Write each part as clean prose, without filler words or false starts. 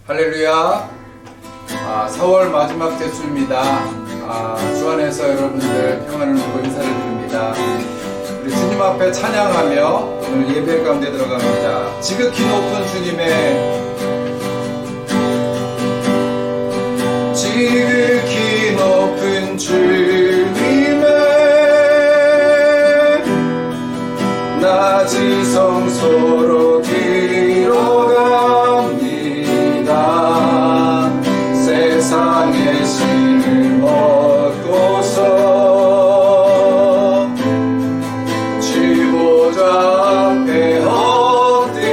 할렐루야. 4월 마지막 대수입니다. 주 안에서 여러분들 평안을 누리고 인사를 드립니다. 우리 주님 앞에 찬양하며 오늘 예배 가운데 들어갑니다. 지극히 높은 주님의 지극히 높은 주님의 낮이 성소로 들어갑니다. 세상의 신을 얻고서 주 보좌 앞에 엎드리리.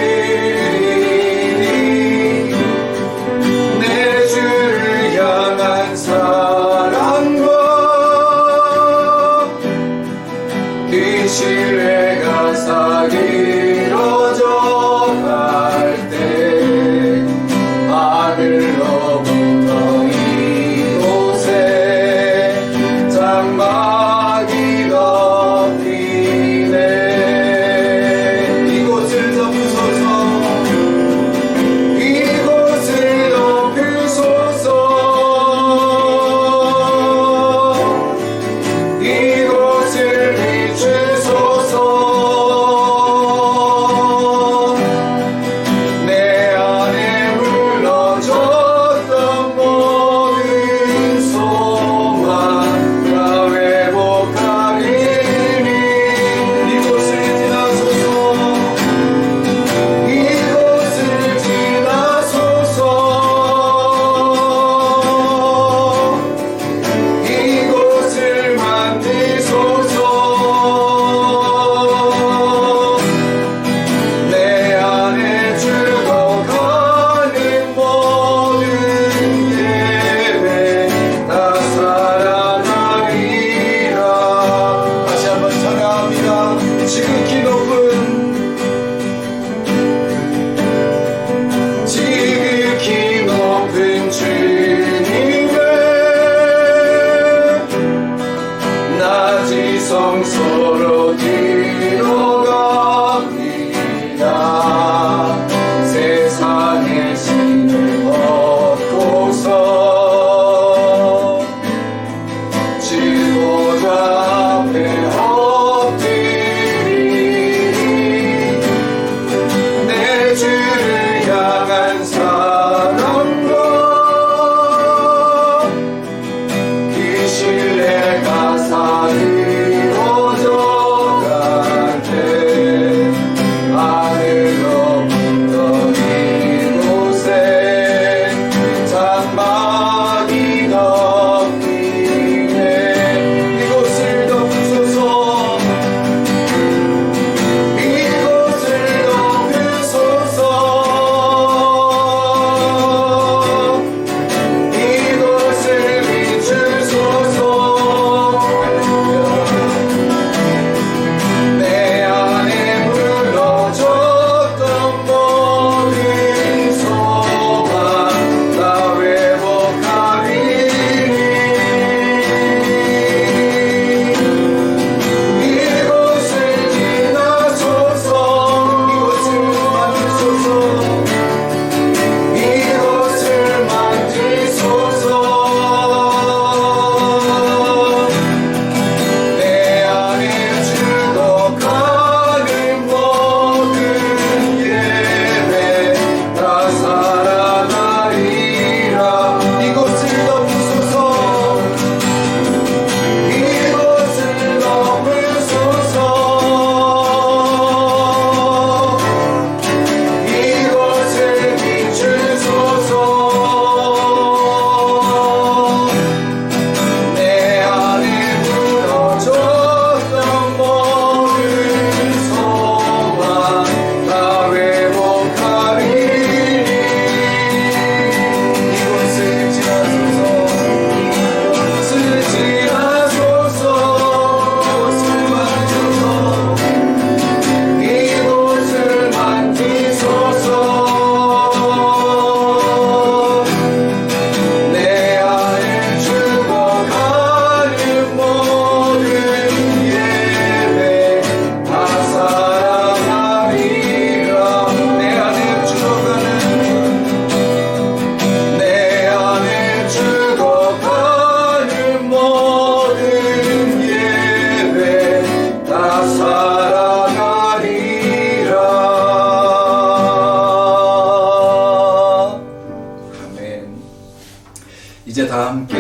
이제 다 함께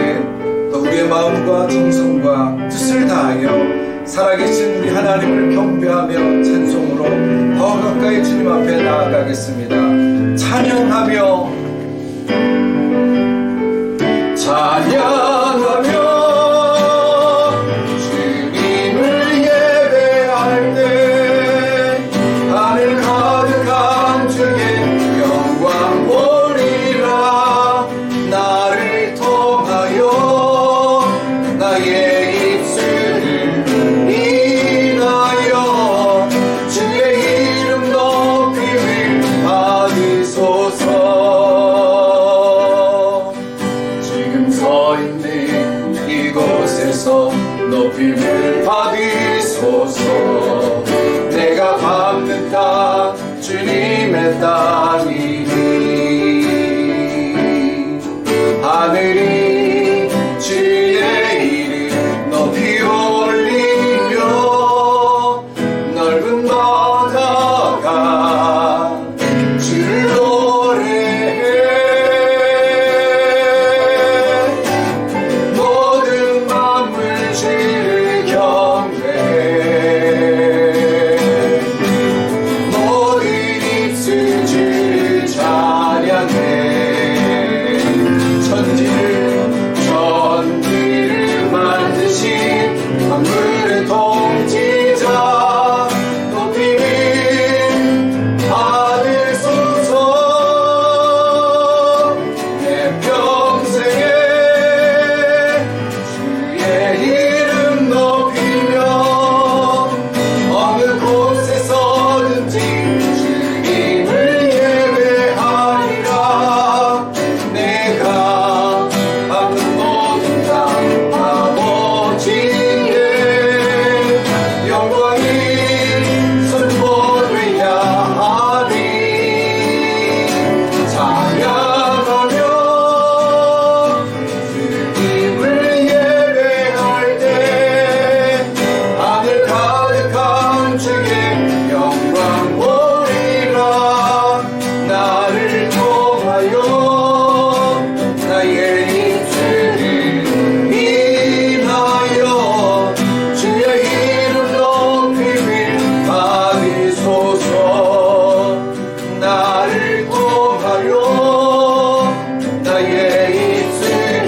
또 우리의 마음과 정성과 뜻을 다하여 살아계신 우리 하나님을 경배하며 찬송으로 더 가까이 주님 앞에 나아가겠습니다. 찬양하며 주님을 예배할 때 하늘 가득한 주의 영광 보리라. 나를 통하여 나의 입술을 인하여 주의 이름 높임을 받으소서. 지금 서 있는 이곳에서 높임을 받으소서. 내가 밟는 땅 주님의 땅이니 하늘이 주의 이름 높이 올리며 넓은 바다가 주를 노래해. 모든 만물 주를 경배해. 모든 입술 주를 찬양해. 천지를 만드신 만물의 통치자 높임을 받으소서. 내 평생에 주의 이름 높이며 어느 곳에서든지 주님을 예배하리라. 내가 밟는 모든 땅 아버지의 영광이 선포되야 하리. 찬양하며 주님을 예배할 때 하늘 가득한 주의 영광 보리라. 나를 통하여 나의 입술을 인하여 주의 이름 높임을 받으소서. 나를 통하여 나의 입술을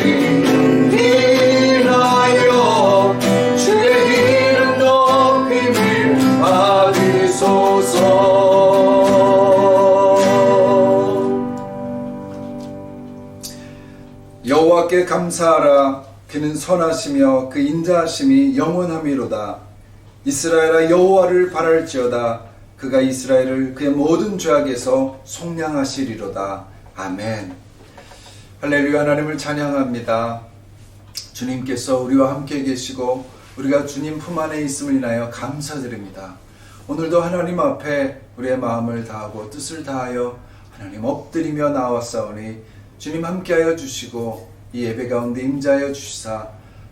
인하여 주의 이름 높임을 받으소서. 여호와께 감사하라. 그는 선하시며 그 인자하심이 영원함이로다. 이스라엘아 여호와를 바랄지어다. 그가 이스라엘을 그의 모든 죄악에서 속량하시리로다. 아멘. 할렐루야. 하나님을 찬양합니다. 주님께서 우리와 함께 계시고 우리가 주님 품 안에 있음을 인하여 감사드립니다. 오늘도 하나님 앞에 우리의 마음을 다하고 뜻을 다하여 하나님 엎드리며 나왔사오니 주님 함께하여 주시고 이 예배 가운데 임재하여 주시사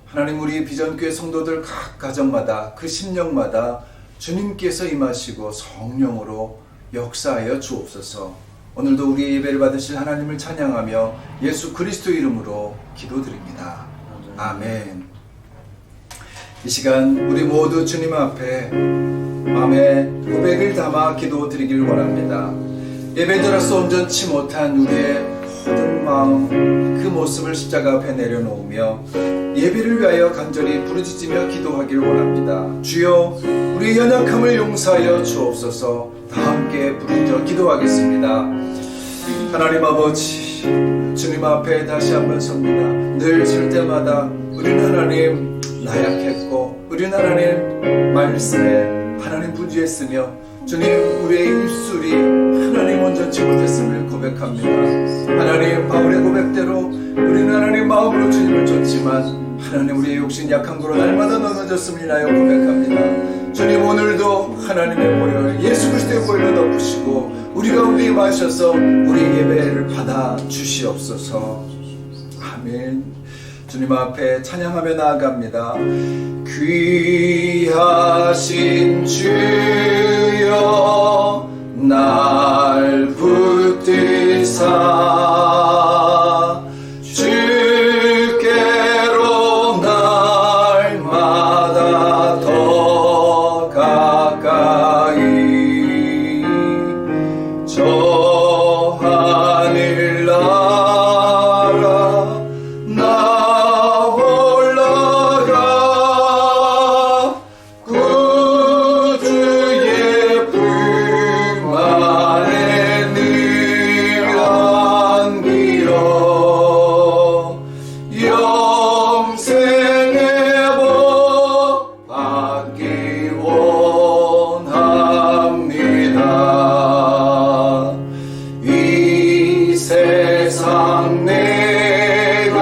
하나님 우리 비전교회 성도들 각 가정마다 그 심령마다 주님께서 임하시고 성령으로 역사하여 주옵소서. 오늘도 우리의 예배를 받으실 하나님을 찬양하며 예수 그리스도 이름으로 기도드립니다. 아멘. 이 시간 우리 모두 주님 앞에 마음의 고백을 담아 기도드리길 원합니다. 예배드려서 온전치 못한 우리의 모든 마음 그 모습을 십자가 앞에 내려놓으며 예배를 위하여 간절히 부르짖으며 기도하길 원합니다. 주여 우리의 연약함을 용서하여 주옵소서. 다 함께 부르짖어 기도하겠습니다. 하나님 아버지 주님 앞에 다시 한번 섭니다. 늘 설 때마다 우리는 하나님 나약했고 우리는 하나님 말씀에 하나님 부주했으며 주님 우리의 입술이 하나님 온전치 못했음을 고백합니다. 하나님 바울의 고백대로 우리는 하나님 마음으로 주님을 쫓지만 하나님 우리의 욕심 약한 거로 날마다 넘어졌음을 인하여 고백합니다. 주님 오늘도 하나님의 보혈 예수 그리스도의 보혈로 덮으시고 우리 가운데 임하셔서 우리 예배를 받아 주시옵소서. 아멘. 주님 앞에 찬양하며 나아갑니다. 귀하신 주여 날 붙드사 주 세상 내가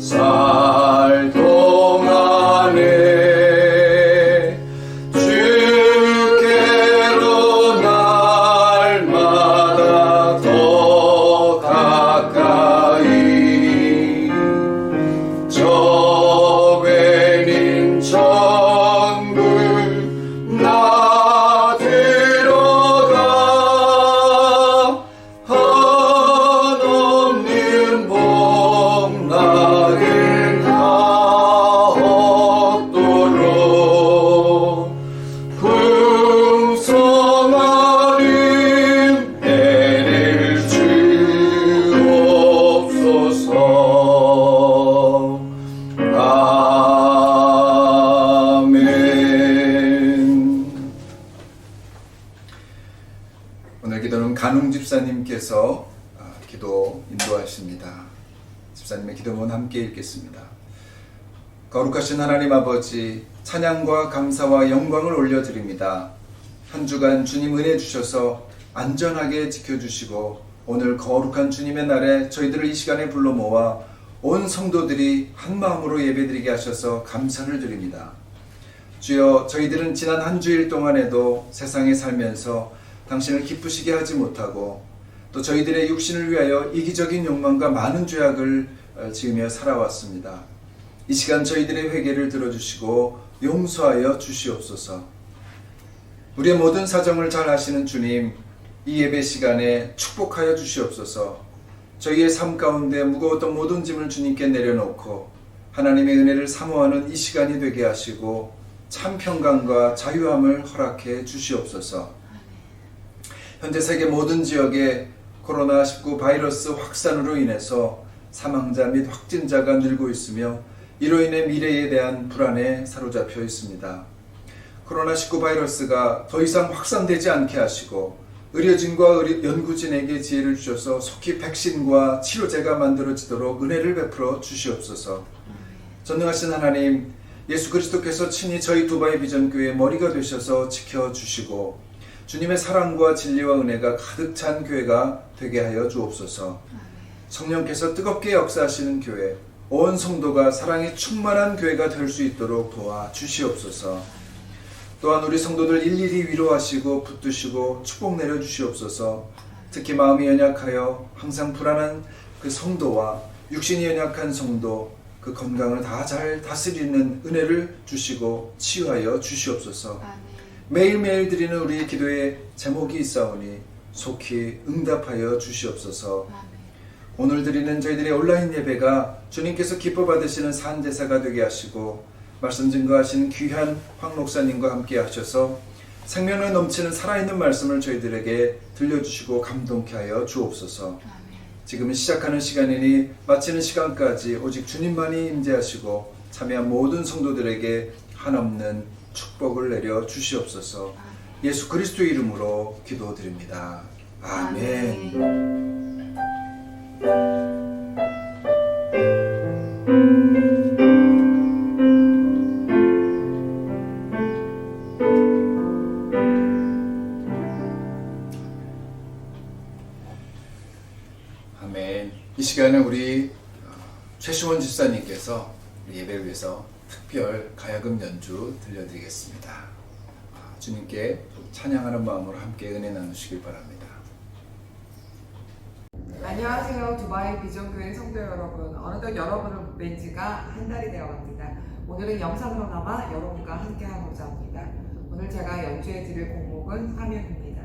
살 동안에 주께로 날마다 더 가까이 저 베닌 천국 나 들어가 한없는 복락을 다 얻도록 풍성한 은혜를 주옵소서. 아멘. 오늘 기도는 간웅 집사님께서 기도 인도하십니다. 집사님의 기도문 함께 읽겠습니다. 거룩하신 하나님 아버지, 찬양과 감사와 영광을 올려드립니다. 한 주간 주님 은혜 주셔서 안전하게 지켜주시고 오늘 거룩한 주님의 날에 저희들을 이 시간에 불러 모아 온 성도들이 한 마음으로 예배드리게 하셔서 감사를 드립니다. 주여, 저희들은 지난 한 주일 동안에도 세상에 살면서 당신을 기쁘시게 하지 못하고 또 저희들의 육신을 위하여 이기적인 욕망과 많은 죄악을 지으며 살아왔습니다. 이 시간 저희들의 회개를 들어주시고 용서하여 주시옵소서. 우리의 모든 사정을 잘 아시는 주님, 이 예배 시간에 축복하여 주시옵소서. 저희의 삶 가운데 무거웠던 모든 짐을 주님께 내려놓고 하나님의 은혜를 사모하는 이 시간이 되게 하시고 참 평강과 자유함을 허락해 주시옵소서. 현재 세계 모든 지역에 코로나19 바이러스 확산으로 인해서 사망자 및 확진자가 늘고 있으며 이로 인해 미래에 대한 불안에 사로잡혀 있습니다. 코로나19 바이러스가 더 이상 확산되지 않게 하시고 의료진과 연구진에게 지혜를 주셔서 속히 백신과 치료제가 만들어지도록 은혜를 베풀어 주시옵소서. 전능하신 하나님, 예수 그리스도께서 친히 저희 두바이 비전교회의 머리가 되셔서 지켜주시고 주님의 사랑과 진리와 은혜가 가득 찬 교회가 되게 하여 주옵소서. 성령께서 뜨겁게 역사하시는 교회, 온 성도가 사랑이 충만한 교회가 될 수 있도록 도와주시옵소서. 또한 우리 성도들 일일이 위로하시고 붙드시고 축복 내려주시옵소서. 특히 마음이 연약하여 항상 불안한 그 성도와 육신이 연약한 성도, 그 건강을 다 잘 다스리는 은혜를 주시고 치유하여 주시옵소서. 매일매일 드리는 우리 기도의 제목이 있사오니 속히 응답하여 주시옵소서. 오늘 드리는 저희들의 온라인 예배가 주님께서 기뻐 받으시는 산제사가 되게 하시고 말씀 증거하시는 귀한 황 목사님과 함께 하셔서 생명을 넘치는 살아있는 말씀을 저희들에게 들려주시고 감동케 하여 주옵소서. 지금은 시작하는 시간이니 마치는 시간까지 오직 주님만이 임재하시고 참여한 모든 성도들에게 한없는 축복을 내려 주시옵소서. 예수 그리스도의 이름으로 기도드립니다. 아멘. 아멘. 이 시간에 우리 최시원 집사님께서 예배를 위해서 특별 가야금 연주 들려드리겠습니다. 주님께 찬양하는 마음으로 함께 은혜 나누시길 바랍니다. 안녕하세요. 두바이 비전교회 성도 여러분. 어느덧 여러분을 뵌 지가 한 달이 되어갑니다. 오늘은 영상으로나마 여러분과 함께하고자 합니다. 오늘 제가 연주해 드릴 곡목은 화면입니다.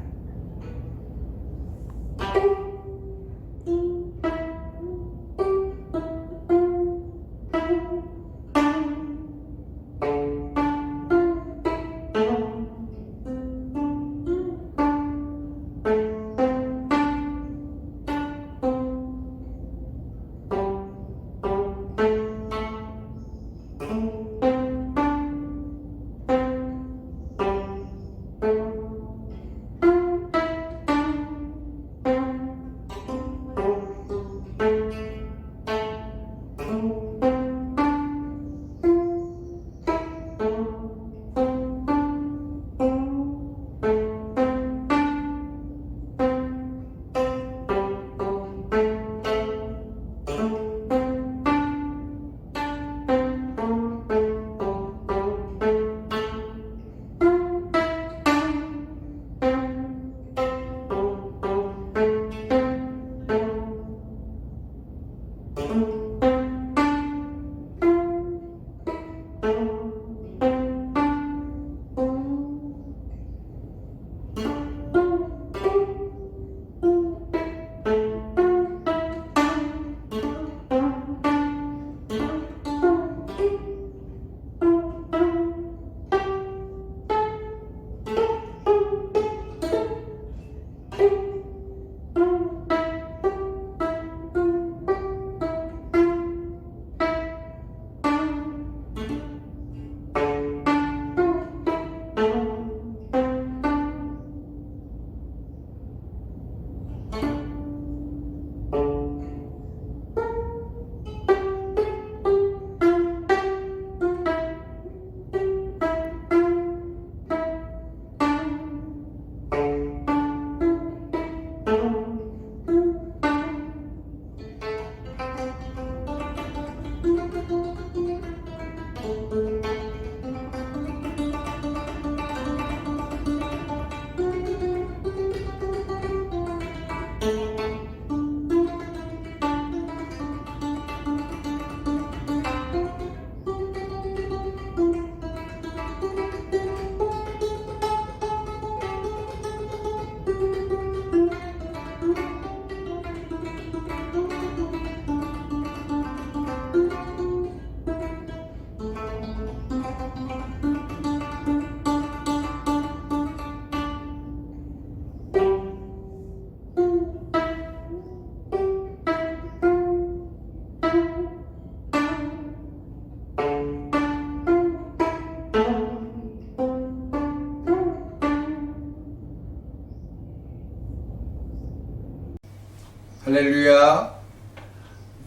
할렐루야.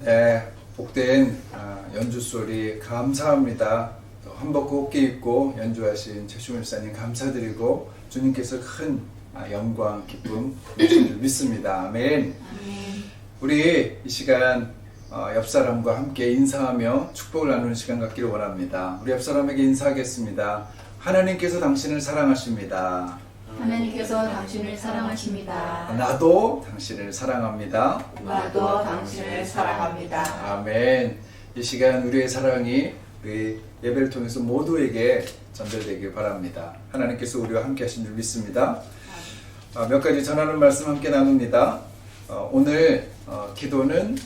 네, 복된 연주 소리 감사합니다. 또 한복 곱게 입고 연주하신 최충일 목사님 감사드리고 주님께서 큰 영광, 기쁨 주실 줄 믿습니다. 아멘. 우리 이 시간 옆 사람과 함께 인사하며 축복을 나누는 시간 갖기를 원합니다. 우리 옆 사람에게 인사하겠습니다. 하나님께서 당신을 사랑하십니다. 하나님께서 당신을 사랑하십니다. 나도 당신을 사랑합니다. 나도 당신을 사랑합니다. 아멘. 이 시간 우리의 사랑이 우리 예배를 통해서 모두에게 전달되길 바랍니다. 하나님께서 우리와 함께 하신 줄 믿습니다. 몇 가지 전하는 말씀 함께 나눕니다. 오늘 기도는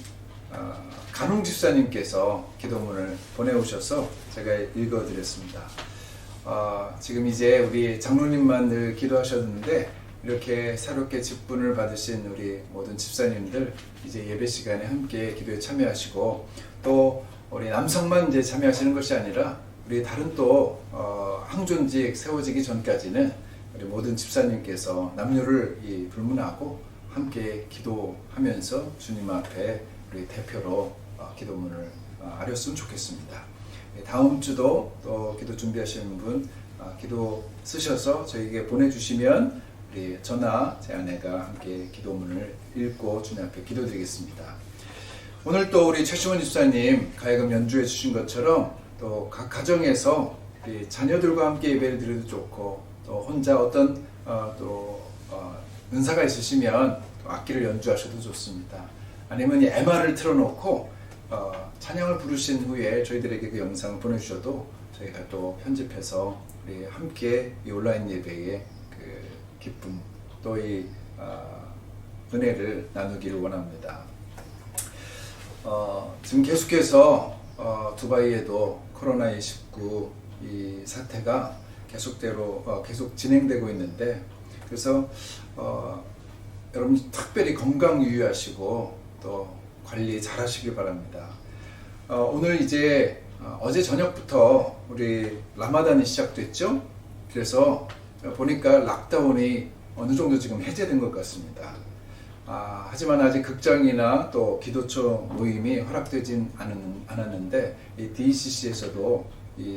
간홍 집사님께서 기도문을 보내오셔서 제가 읽어드렸습니다. 지금 이제 우리 장로님만 늘 기도하셨는데 이렇게 새롭게 직분을 받으신 우리 모든 집사님들 이제 예배 시간에 함께 기도에 참여하시고 또 우리 남성만 이제 참여하시는 것이 아니라 우리 다른 또 항존직 세워지기 전까지는 우리 모든 집사님께서 남녀를 불문하고 함께 기도하면서 주님 앞에 우리 대표로 기도문을 아렸으면 좋겠습니다. 다음 주도 또 기도 준비하시는 분 기도 쓰셔서 저에게 보내주시면 우리 저나 제 아내가 함께 기도문을 읽고 주님 앞에 기도드리겠습니다. 오늘 또 우리 최시원 집사님 가야금 연주해 주신 것처럼 또 각 가정에서 우리 자녀들과 함께 예배를 드려도 좋고 또 혼자 어떤 은사가 있으시면 또 악기를 연주하셔도 좋습니다. 아니면 이 MR을 틀어놓고 찬양을 부르신 후에 저희들에게 그 영상을 보내주셔도 저희가 또 편집해서 우리 함께 이 온라인 예배의 그 기쁨 또 이 은혜를 나누기를 원합니다. 지금 계속해서 두바이에도 코로나19 이 사태가 계속 진행되고 있는데 그래서 여러분 특별히 건강 유의하시고 또 관리 잘 하시길 바랍니다. 오늘 이제 어제 저녁부터 우리 라마단이 시작됐죠? 그래서 보니까 락다운이 어느 정도 지금 해제된 것 같습니다. 하지만 아직 극장이나 또 기도처 모임이 허락되진 않았는데 이 DCC에서도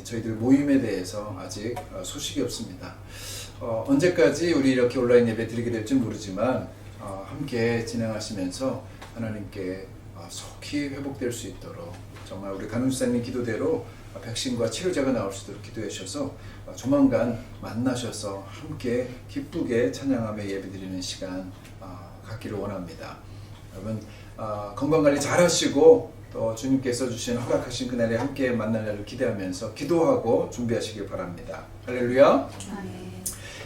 저희들 모임에 대해서 아직 소식이 없습니다. 언제까지 우리 이렇게 온라인 예배 드리게 될지 모르지만 함께 진행하시면서 하나님께 속히 회복될 수 있도록 정말 우리 간호사님 기도대로 백신과 치료제가 나올 수 있도록 기도해 주셔서 조만간 만나셔서 함께 기쁘게 찬양하며 예배드리는 시간 갖기를 원합니다. 여러분 건강관리 잘 하시고 또 주님께서 주신 허락하신 그날에 함께 만날 날을 기대하면서 기도하고 준비하시길 바랍니다. 할렐루야.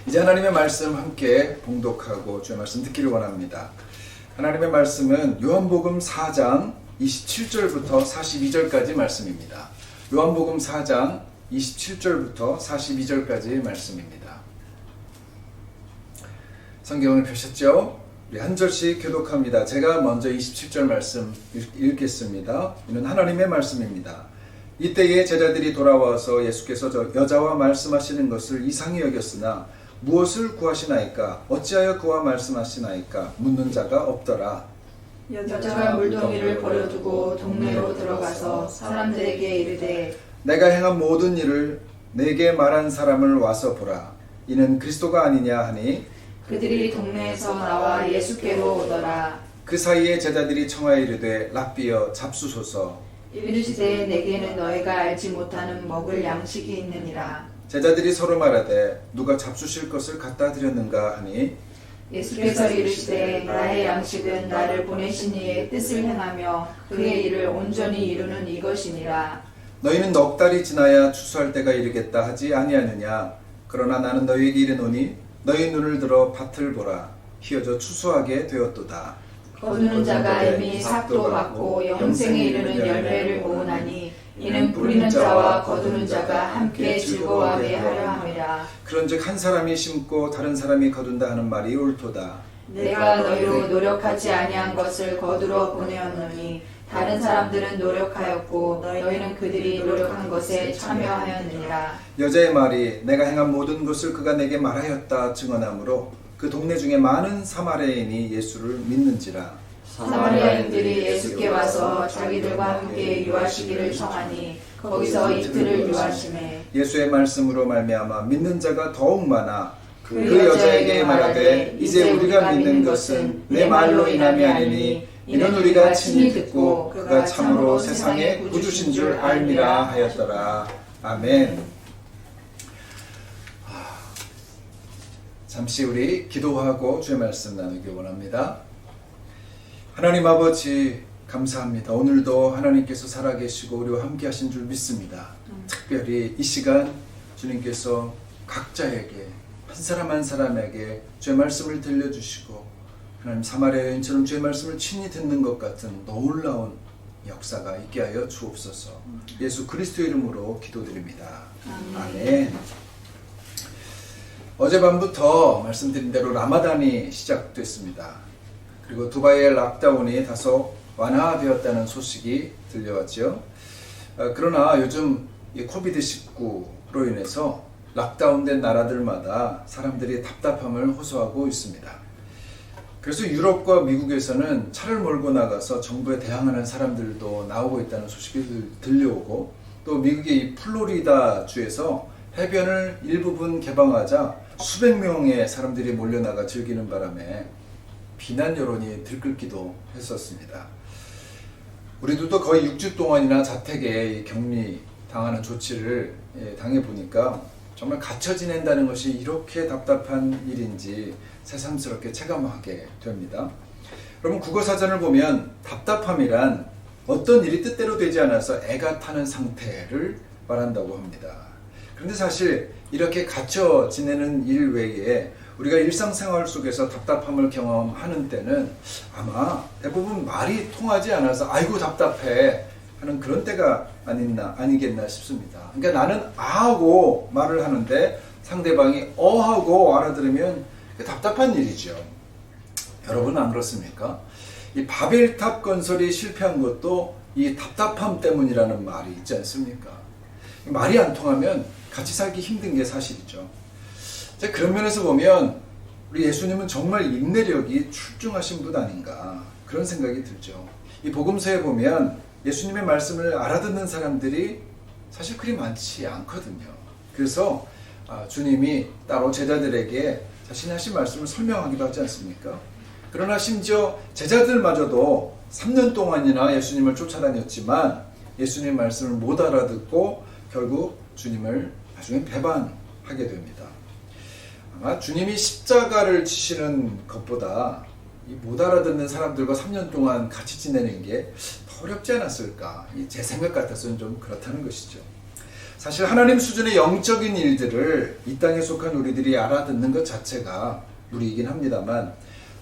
이제 하나님의 말씀 함께 봉독하고 주의 말씀 듣기를 원합니다. 하나님의 말씀은 요한복음 4장 27절부터 42절까지 말씀입니다. 요한복음 4장 27절부터 42절까지 말씀입니다. 성경을 펴셨죠? 우리 한 절씩 교독합니다. 제가 먼저 27절 말씀 읽겠습니다. 이는 하나님의 말씀입니다. 이때에 제자들이 돌아와서 예수께서 여자와 말씀하시는 것을 이상히 여겼으나 무엇을 구하시나이까? 어찌하여 그와 말씀하시나이까? 묻는 자가 없더라. 여자가 물동이를 버려두고 동네로 들어가서 사람들에게 이르되 내가 행한 모든 일을 내게 말한 사람을 와서 보라. 이는 그리스도가 아니냐 하니 그들이 동네에서 나와 예수께로 오더라. 그 사이에 제자들이 청하여 이르되 랍비여 잡수소서. 이르시되 내게는 너희가 알지 못하는 먹을 양식이 있느니라. 제자들이 서로 말하되 누가 잡수실 것을 갖다 드렸는가 하니 예수께서 이르시되 나의 양식은 나를 보내신 이의 뜻을 행하며 그의 일을 온전히 이루는 이것이니라. 너희는 넉 달이 지나야 추수할 때가 이르겠다 하지 아니하느냐. 그러나 나는 너희에게 이르노니 너희 눈을 들어 밭을 보라. 휘어져 추수하게 되었도다. 거두는 자가 이미 삭도 받고 영생에 이르는 열매를 모으나니 이는 뿌리는 자와 거두는 자가 함께 즐거워하게 하려 함이라. 그런즉 한 사람이 심고 다른 사람이 거둔다 하는 말이 옳도다. 내가 너희로 노력하지 아니한 것을 거두러 보내었노니 다른 사람들은 노력하였고 너희는 그들이 노력한 것에 참여하였느니라. 여자의 말이 내가 행한 모든 것을 그가 내게 말하였다 증언하므로 그 동네 중에 많은 사마리아인이 예수를 믿는지라. 사마리아인들이 예수께 와서 자기들과 함께 유하시기를 청하니 거기서 이틀을 유하시매 예수의 말씀으로 말미암아 믿는 자가 더욱 많아 그 여자에게 말하되 이제 우리가 믿는 것은 내 말로 인함이 아니니 이는 우리가 친히 듣고 그가 참으로 세상의 구주신 줄 알미라 하였더라. 아멘. 잠시 우리 기도하고 주의 말씀 나누기 원합니다. 하나님 아버지 감사합니다. 오늘도 하나님께서 살아계시고 우리와 함께 하신 줄 믿습니다. 특별히 이 시간 주님께서 각자에게 한 사람 한 사람에게 주의 말씀을 들려주시고 하나님 사마리아 여인처럼 주의 말씀을 친히 듣는 것 같은 놀라운 역사가 있게 하여 주옵소서. 예수 그리스도의 이름으로 기도드립니다. 아멘. 어젯밤부터 말씀드린 대로 라마단이 시작됐습니다. 그리고 두바이의 락다운이 다소 완화되었다는 소식이 들려왔죠. 그러나 요즘 이 코비드-19로 인해서 락다운된 나라들마다 사람들이 답답함을 호소하고 있습니다. 그래서 유럽과 미국에서는 차를 몰고 나가서 정부에 대항하는 사람들도 나오고 있다는 소식이 들려오고, 또 미국의 이 플로리다 주에서 해변을 일부분 개방하자 수백 명의 사람들이 몰려나가 즐기는 바람에 비난 여론이 들끓기도 했었습니다. 우리들도 거의 6주 동안이나 자택에 격리 당하는 조치를 당해보니까 정말 갇혀 지낸다는 것이 이렇게 답답한 일인지 새삼스럽게 체감하게 됩니다. 여러분, 국어사전을 보면 답답함이란 어떤 일이 뜻대로 되지 않아서 애가 타는 상태를 말한다고 합니다. 그런데 사실 이렇게 갇혀 지내는 일 외에 우리가 일상생활 속에서 답답함을 경험하는 때는 아마 대부분 말이 통하지 않아서 아이고 답답해 하는 그런 때가 아니겠나 싶습니다. 그러니까 나는 아하고 말을 하는데 상대방이 어하고 알아들으면 답답한 일이죠. 여러분 안 그렇습니까? 이 바벨탑 건설이 실패한 것도 이 답답함 때문이라는 말이 있지 않습니까? 말이 안 통하면 같이 살기 힘든 게 사실이죠. 자, 그런 면에서 보면 우리 예수님은 정말 인내력이 출중하신 분 아닌가 그런 생각이 들죠. 이 복음서에 보면 예수님의 말씀을 알아듣는 사람들이 사실 그리 많지 않거든요. 그래서 주님이 따로 제자들에게 자신이 하신 말씀을 설명하기도 하지 않습니까? 그러나 심지어 제자들마저도 3년 동안이나 예수님을 쫓아다녔지만 예수님의 말씀을 못 알아듣고 결국 주님을 나중에 배반하게 됩니다. 아마 주님이 십자가를 지시는 것보다 이 못 알아듣는 사람들과 3년 동안 같이 지내는 게 더 어렵지 않았을까? 제 생각 같아서는 좀 그렇다는 것이죠. 사실 하나님 수준의 영적인 일들을 이 땅에 속한 우리들이 알아듣는 것 자체가 무리이긴 합니다만,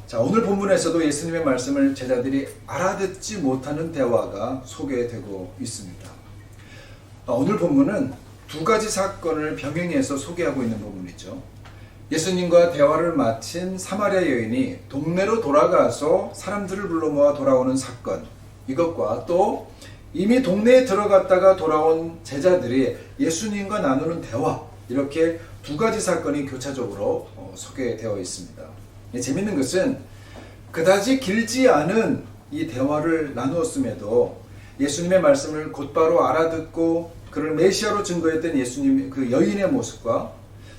자, 오늘 본문에서도 예수님의 말씀을 제자들이 알아듣지 못하는 대화가 소개되고 있습니다. 오늘 본문은 두 가지 사건을 병행해서 소개하고 있는 부분이죠. 예수님과 대화를 마친 사마리아 여인이 동네로 돌아가서 사람들을 불러 모아 돌아오는 사건, 이것과 또 이미 동네에 들어갔다가 돌아온 제자들이 예수님과 나누는 대화, 이렇게 두 가지 사건이 교차적으로 소개되어 있습니다. 재밌는 것은 그다지 길지 않은 이 대화를 나누었음에도 예수님의 말씀을 곧바로 알아듣고 그를 메시아로 증거했던 예수님, 그 여인의 모습과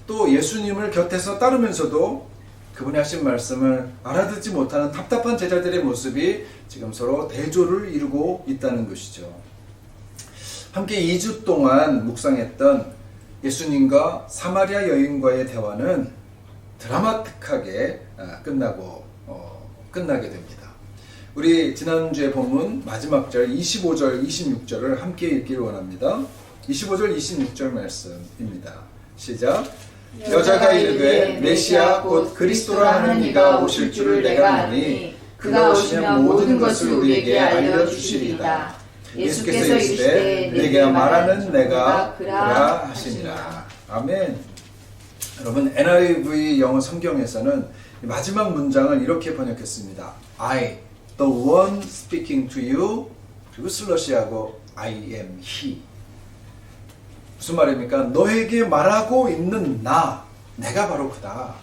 또 예수님을 곁에서 따르면서도 그분이 하신 말씀을 알아듣지 못하는 답답한 제자들의 모습이 지금 서로 대조를 이루고 있다는 것이죠. 함께 2주 동안 묵상했던 예수님과 사마리아 여인과의 대화는 드라마틱하게 끝나게 됩니다. 우리 지난주에 본문 마지막 절 25절, 26절을 함께 읽기를 원합니다. 25절, 26절 말씀입니다. 시작. 여자가 이르되 메시아 곧 그리스도라 하는 이가 오실 줄을 내가 아노니 그가 오시면 모든 것을 우리에게 알려주시리이다. 예수께서 이르시되 내가 말하는 내가 그라 하시니라. 아멘. 여러분, NIV 영어 성경에서는 마지막 문장을 이렇게 번역했습니다. I, the one speaking to you, 그리고 슬러시하고 I am he. 무슨 말입니까? 너에게 말하고 있는 나, 내가 바로 그다.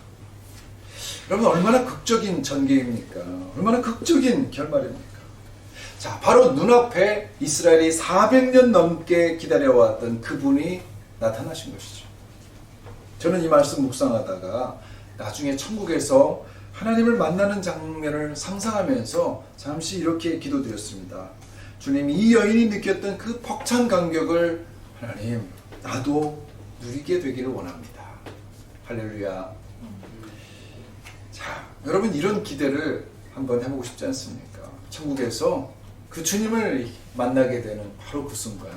여러분 얼마나 극적인 전개입니까? 얼마나 극적인 결말입니까? 자, 바로 눈앞에 이스라엘이 400년 넘게 기다려왔던 그분이 나타나신 것이죠. 저는 이 말씀 묵상하다가 나중에 천국에서 하나님을 만나는 장면을 상상하면서 잠시 이렇게 기도드렸습니다. 주님, 이 여인이 느꼈던 그 벅찬 감격을 하나님, 나도 누리게 되기를 원합니다. 할렐루야. 자, 여러분 이런 기대를 한번 해보고 싶지 않습니까? 천국에서 그 주님을 만나게 되는 바로 그 순간,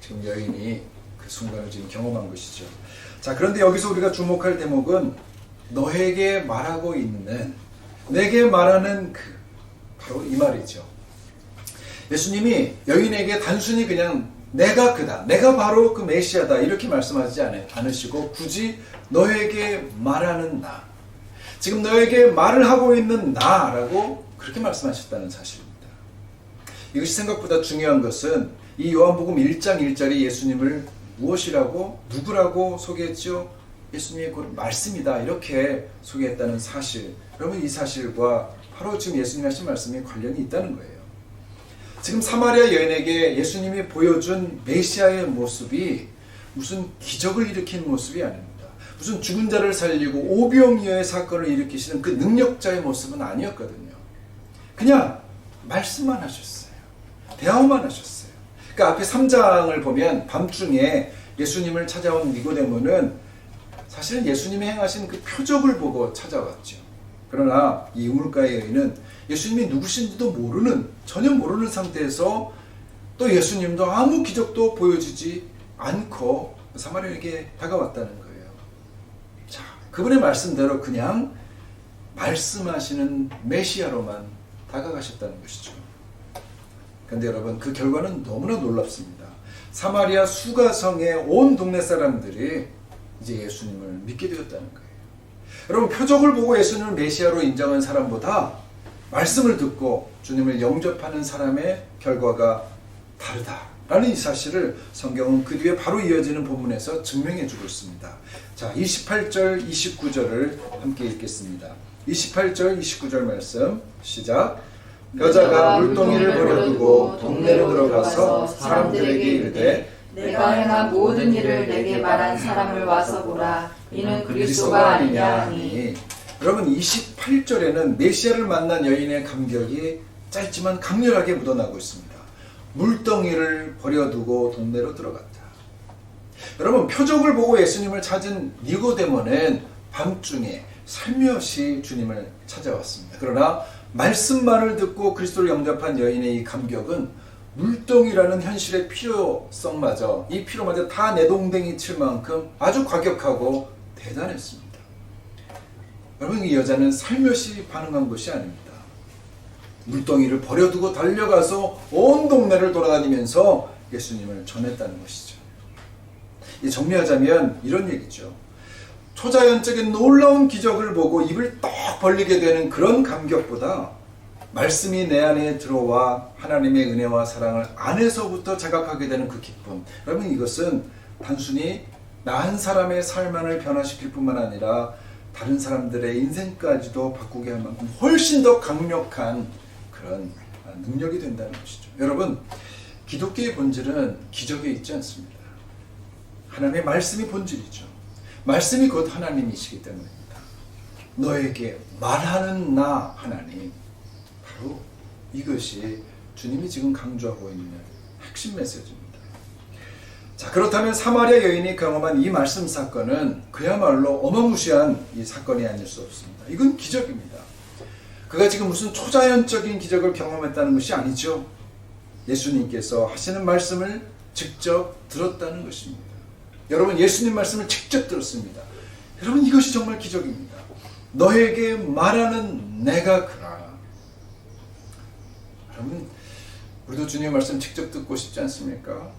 지금 여인이 그 순간을 지금 경험한 것이죠. 자, 그런데 여기서 우리가 주목할 대목은 너에게 말하고 있는, 내게 말하는 그, 바로 이 말이죠. 예수님이 여인에게 단순히 그냥 내가 그다, 내가 바로 그 메시아다 이렇게 말씀하지 않으시고 굳이 너에게 말하는 나, 지금 너에게 말을 하고 있는 나라고 그렇게 말씀하셨다는 사실입니다. 이것이 생각보다 중요한 것은 이 요한복음 1장 1절이 예수님을 무엇이라고, 누구라고 소개했죠? 예수님의 곧 말씀이다 이렇게 소개했다는 사실. 여러분 이 사실과 바로 지금 예수님이 하신 말씀이 관련이 있다는 거예요. 지금 사마리아 여인에게 예수님이 보여준 메시아의 모습이 무슨 기적을 일으킨 모습이 아닙니다. 무슨 죽은 자를 살리고 오병이어의 사건을 일으키시는 그 능력자의 모습은 아니었거든요. 그냥 말씀만 하셨어요. 대화만 하셨어요. 그러니까 앞에 3장을 보면 밤중에 예수님을 찾아온 니고데모는 사실은 예수님이 행하신 그 표적을 보고 찾아왔죠. 그러나 이 우물가의 여인은 예수님이 누구신지도 모르는, 전혀 모르는 상태에서 또 예수님도 아무 기적도 보여주지 않고 사마리아에게 다가왔다는 거예요. 자, 그분의 말씀대로 그냥 말씀하시는 메시아로만 다가가셨다는 것이죠. 그런데 여러분 그 결과는 너무나 놀랍습니다. 사마리아 수가성의 온 동네 사람들이 이제 예수님을 믿게 되었다는 거예요. 여러분 표적을 보고 예수님을 메시아로 인정한 사람보다 말씀을 듣고 주님을 영접하는 사람의 결과가 다르다라는 이 사실을 성경은 그 뒤에 바로 이어지는 본문에서 증명해 주고 있습니다. 자, 28절 29절을 함께 읽겠습니다. 28절 29절 말씀 시작. 여자가 물동이를 버려두고 동네로 들어가서 사람들에게 이르되 내가 행한 모든 일을 내게 말한 사람을 와서 보라. 이는 그리스도가 아니냐 하니. 여러분 28절에는 메시아를 만난 여인의 감격이 짧지만 강렬하게 묻어나고 있습니다. 물덩이를 버려두고 동네로 들어갔다. 여러분 표적을 보고 예수님을 찾은 니고데모는 밤중에 살며시 주님을 찾아왔습니다. 그러나 말씀만을 듣고 그리스도를 영접한 여인의 이 감격은 물동이라는 현실의 필요성마저, 이 필요마저 다 내동댕이 칠 만큼 아주 과격하고 대단했습니다. 여러분 이 여자는 살며시 반응한 것이 아닙니다. 물동이를 버려두고 달려가서 온 동네를 돌아다니면서 예수님을 전했다는 것이죠. 정리하자면 이런 얘기죠. 초자연적인 놀라운 기적을 보고 입을 떡 벌리게 되는 그런 감격보다 말씀이 내 안에 들어와 하나님의 은혜와 사랑을 안에서부터 자각하게 되는 그 기쁨. 여러분 이것은 단순히 나 한 사람의 삶만을 변화시킬 뿐만 아니라 다른 사람들의 인생까지도 바꾸게 할 만큼 훨씬 더 강력한 그런 능력이 된다는 것이죠. 여러분 기독교의 본질은 기적에 있지 않습니다. 하나님의 말씀이 본질이죠. 말씀이 곧 하나님이시기 때문입니다. 너에게 말하는 나 하나님, 바로 이것이 주님이 지금 강조하고 있는 핵심 메시지입니다. 자, 그렇다면 사마리아 여인이 경험한 이 말씀 사건은 그야말로 어마무시한 이 사건이 아닐 수 없습니다. 이건 기적입니다. 그가 지금 무슨 초자연적인 기적을 경험했다는 것이 아니죠. 예수님께서 하시는 말씀을 직접 들었다는 것입니다. 여러분 예수님 말씀을 직접 들었습니다. 여러분 이것이 정말 기적입니다. 너에게 말하는 내가 그라. 여러분 우리도 주님의 말씀 직접 듣고 싶지 않습니까?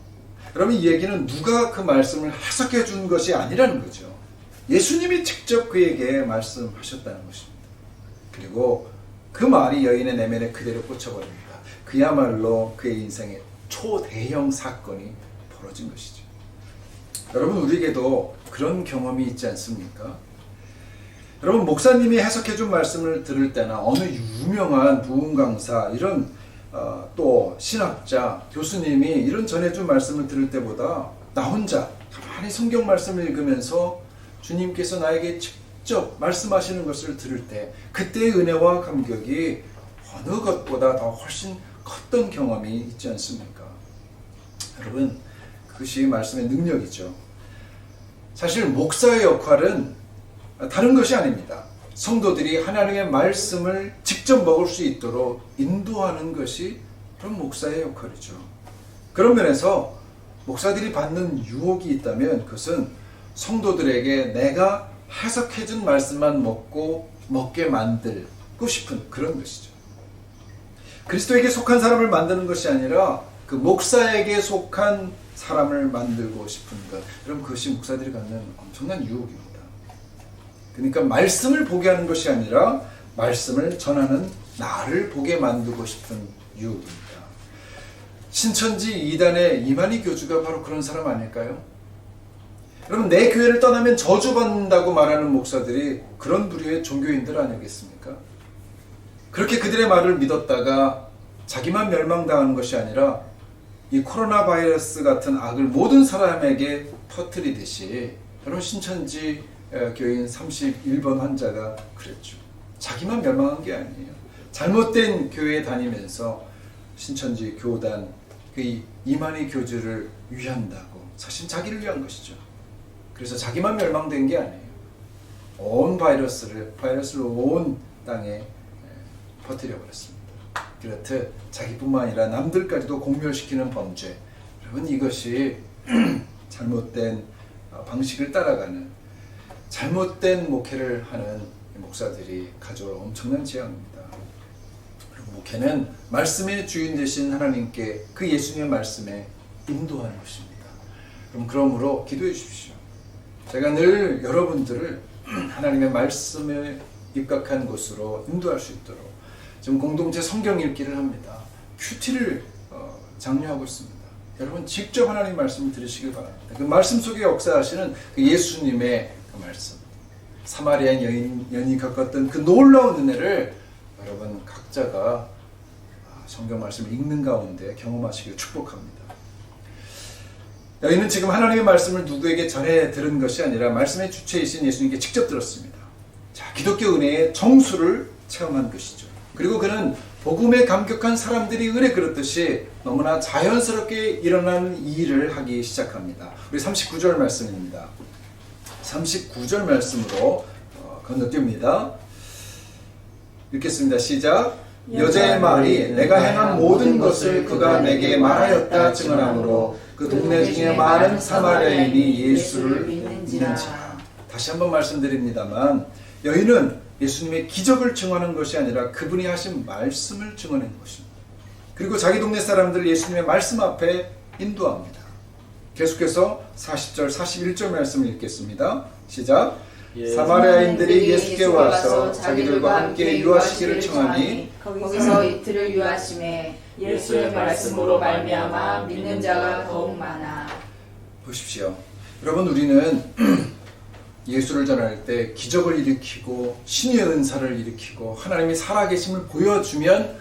여러분 이 얘기는 누가 그 말씀을 해석해 준 것이 아니라는 거죠. 예수님이 직접 그에게 말씀하셨다는 것입니다. 그리고 그 말이 여인의 내면에 그대로 꽂혀버립니다. 그야말로 그의 인생의 초대형 사건이 벌어진 것이죠. 여러분 우리에게도 그런 경험이 있지 않습니까? 여러분, 목사님이 해석해준 말씀을 들을 때나 어느 유명한 부흥 강사, 이런 또 신학자, 교수님이 이런 전해준 말씀을 들을 때보다 나 혼자 가만히 성경 말씀을 읽으면서 주님께서 나에게 직접 말씀하시는 것을 들을 때 그때의 은혜와 감격이 어느 것보다 더 훨씬 컸던 경험이 있지 않습니까? 여러분, 그것이 말씀의 능력이죠. 사실 목사의 역할은 다른 것이 아닙니다. 성도들이 하나님의 말씀을 직접 먹을 수 있도록 인도하는 것이 그런 목사의 역할이죠. 그런 면에서 목사들이 받는 유혹이 있다면 그것은 성도들에게 내가 해석해준 말씀만 먹게 만들고 싶은 그런 것이죠. 그리스도에게 속한 사람을 만드는 것이 아니라 그 목사에게 속한 사람을 만들고 싶은 것, 여러분, 그것이 목사들이 갖는 엄청난 유혹입니다. 그러니까 말씀을 보게 하는 것이 아니라 말씀을 전하는 나를 보게 만들고 싶은 유혹입니다. 신천지 2단의 이만희 교주가 바로 그런 사람 아닐까요? 여러분, 내 교회를 떠나면 저주받는다고 말하는 목사들이 그런 부류의 종교인들 아니겠습니까? 그렇게 그들의 말을 믿었다가 자기만 멸망당하는 것이 아니라 이 코로나 바이러스 같은 악을 모든 사람에게 퍼뜨리듯이 여러분, 신천지 교인 31번 환자가 그랬죠. 자기만 멸망한 게 아니에요. 잘못된 교회에 다니면서 신천지 교단 그 이만희 교주를 위한다고 사실 자기를 위한 것이죠. 그래서 자기만 멸망된 게 아니에요. 온 바이러스를 온 땅에 퍼뜨려 버렸습니다. 그렇듯 자기뿐만 아니라 남들까지도 공멸시키는 범죄, 여러분, 이것이 잘못된 방식을 따라가는 잘못된 목회를 하는 목사들이 가져올 엄청난 재앙입니다. 목회는 말씀의 주인 되신 하나님께 그 예수님의 말씀에 인도하는 것입니다. 그러므로 기도해 주십시오. 제가 늘 여러분들을 하나님의 말씀에 입각한 곳으로 인도할 수 있도록 지금 공동체 성경 읽기를 합니다. 큐티를 장려하고 있습니다. 여러분, 직접 하나님 말씀을 들으시길 바랍니다. 그 말씀 속에 역사하시는 그 예수님의 그 말씀, 사마리아 여인이 겪었던 그 놀라운 은혜를 여러분 각자가 성경 말씀을 읽는 가운데 경험하시길 축복합니다. 여인은 지금 하나님의 말씀을 누구에게 전해 들은 것이 아니라 말씀의 주체이신 예수님께 직접 들었습니다. 자, 기독교 은혜의 정수를 체험한 것이죠. 그리고 그는 복음에 감격한 사람들이 은혜 그렇듯이 너무나 자연스럽게 일어나는 이 일을 하기 시작합니다. 우리 39절 말씀입니다. 39절 말씀으로 건너뛰입니다. 읽겠습니다. 시작. 여자의 말이 내가 행한 모든 것을 그가 내게 말하였다 증언하므로 그 동네 중에 많은 사마리아인이 예수를 믿는지라. 다시 한번 말씀드립니다만 여인은 예수님의 기적을 증언하는 것이 아니라 그분이 하신 말씀을 증언한 것입니다. 그리고 자기 동네 사람들을 예수님의 말씀 앞에 인도합니다. 계속해서 40절, 41절 말씀을 읽겠습니다. 시작. 사마리아인들이 예수께 와서 자기들과 함께 유하시기를 청하니 거기서 이틀을 유하심에 예수의 말씀으로 말미암아 믿는 자가 더욱 많아. 보십시오. 여러분, 우리는 예수를 전할 때 기적을 일으키고 신의 은사를 일으키고 하나님이 살아계심을 보여주면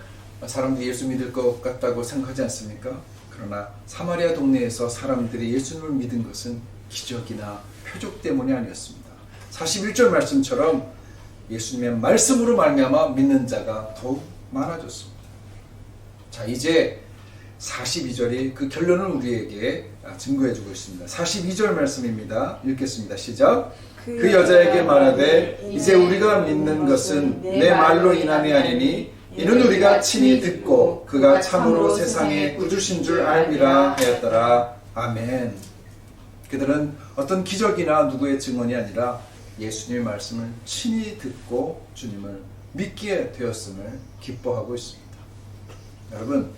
사람들이 예수 믿을 것 같다고 생각하지 않습니까? 그러나 사마리아 동네에서 사람들이 예수님을 믿은 것은 기적이나 표적 때문이 아니었습니다. 41절 말씀처럼 예수님의 말씀으로 말미암아 믿는 자가 더욱 많아졌습니다. 자, 이제 42절이 그 결론을 우리에게 증거해주고 있습니다. 42절 말씀입니다. 읽겠습니다. 시작. 그 여자에게 말하되 이제 우리가 믿는 것은 내 말로 인함이 아니니 이는 우리가 친히 듣고 그가 참으로 세상의 구주신 줄 알미라 하였더라. 아멘. 그들은 어떤 기적이나 누구의 증언이 아니라 예수님의 말씀을 친히 듣고 주님을 믿게 되었음을 기뻐하고 있습니다. 여러분,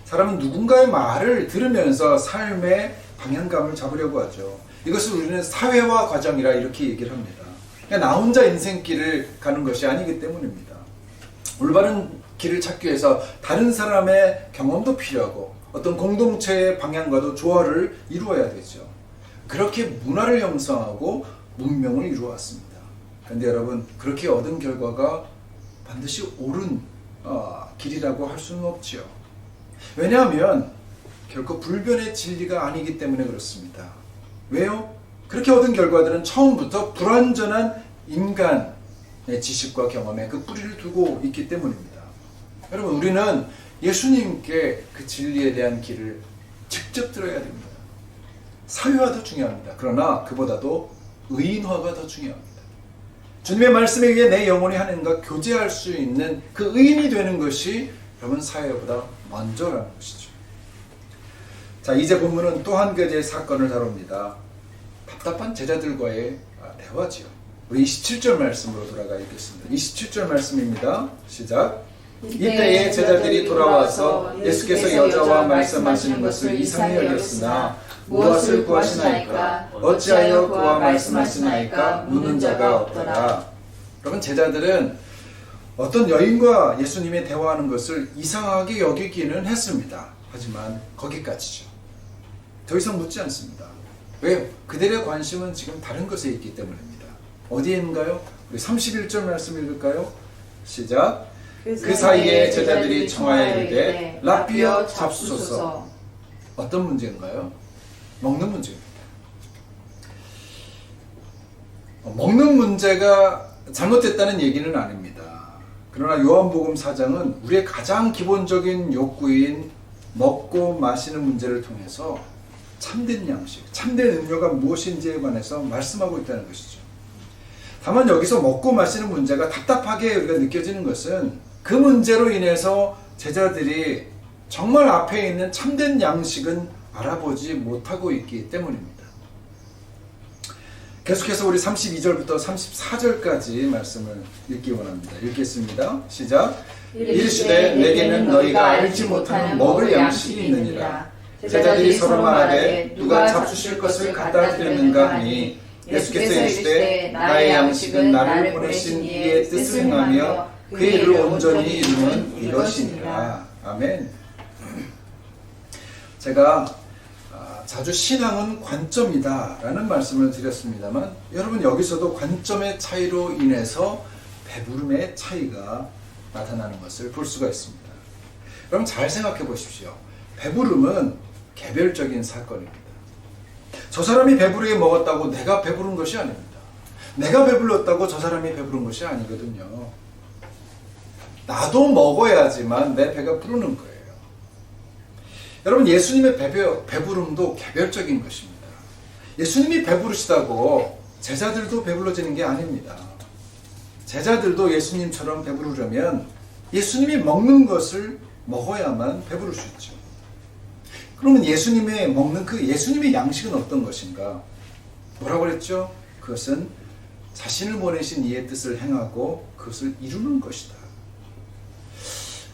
사람은 누군가의 말을 들으면서 삶의 방향감을 잡으려고 하죠. 이것을 우리는 사회화 과정이라 이렇게 얘기를 합니다. 그냥 나 혼자 인생길을 가는 것이 아니기 때문입니다. 올바른 길을 찾기 위해서 다른 사람의 경험도 필요하고 어떤 공동체의 방향과도 조화를 이루어야 되죠. 그렇게 문화를 형성하고 문명을 이루어왔습니다. 그런데 여러분, 그렇게 얻은 결과가 반드시 옳은 길이라고 할 수는 없지요. 왜냐하면 결코 불변의 진리가 아니기 때문에 그렇습니다. 왜요? 그렇게 얻은 결과들은 처음부터 불완전한 인간의 지식과 경험에 그 뿌리를 두고 있기 때문입니다. 여러분, 우리는 예수님께 그 진리에 대한 길을 직접 들어야 됩니다. 사회화도 중요합니다. 그러나 그보다도 의인화가 더 중요합니다. 주님의 말씀에 의해 내 영혼이 하나님과 교제할 수 있는 그 의인이 되는 것이 여러분 사회보다 먼저라는 것이죠. 자, 이제 본문은 또 한 가지의 사건을 다룹니다. 답답한 제자들과의 대화지요. 우리 27절 말씀으로 돌아가 있겠습니다. 27절 말씀입니다. 시작. 이때에 제자들이 돌아와서 예수께서 여자와 말씀하시는 것을 이상히 여겼으나 무엇을 구하시나이까? 어찌하여 그와 말씀하시나이까? 묻는 자가 없더라. 여러분, 제자들은 어떤 여인과 예수님이 대화하는 것을 이상하게 여기기는 했습니다. 하지만 거기까지죠. 더 이상 묻지 않습니다. 왜요? 그들의 관심은 지금 다른 것에 있기 때문입니다. 어디에 있는가요? 우리 31절 말씀 읽을까요? 시작. 그 사이에 제자들이 청하여 이르되 랍비여 잡수소서. 어떤 문제인가요? 먹는 문제입니다. 먹는 문제가 잘못됐다는 얘기는 아닙니다. 그러나 요한복음 4장은 우리의 가장 기본적인 욕구인 먹고 마시는 문제를 통해서 참된 양식, 참된 음료가 무엇인지에 관해서 말씀하고 있다는 것이죠. 다만 여기서 먹고 마시는 문제가 답답하게 우리가 느껴지는 것은 그 문제로 인해서 제자들이 정말 앞에 있는 참된 양식은 알아보지 못하고 있기 때문입니다. 계속해서 우리 32절부터 34절까지 말씀을 읽기 원합니다. 읽겠습니다. 시작. 이르시되 내게는 너희가 알지 못하는 먹을 양식이 있느니라. 제자들이 서로 말하되 누가 잡수실 것을 갖다 드렸는가 하니 예수께서 이르시되 나의 양식은 나를 보내신 이의 뜻을 행하며 그의 일을 온전히 이루는 이것이니라. 아멘. 제가 자주 신앙은 관점이다 라는 말씀을 드렸습니다만 여러분, 여기서도 관점의 차이로 인해서 배부름의 차이가 나타나는 것을 볼 수가 있습니다. 여러분, 잘 생각해 보십시오. 배부름은 개별적인 사건입니다. 저 사람이 배부르게 먹었다고 내가 배부른 것이 아닙니다. 내가 배불렀다고 저 사람이 배부른 것이 아니거든요. 나도 먹어야지만 내 배가 부르는 거예요. 여러분, 예수님의 배부름도 개별적인 것입니다. 예수님이 배부르시다고 제자들도 배불러지는 게 아닙니다. 제자들도 예수님처럼 배부르려면 예수님이 먹는 것을 먹어야만 배부를 수 있죠. 그러면 예수님의 먹는 그 예수님의 양식은 어떤 것인가? 뭐라고 그랬죠? 그것은 자신을 보내신 이의 뜻을 행하고 그것을 이루는 것이다.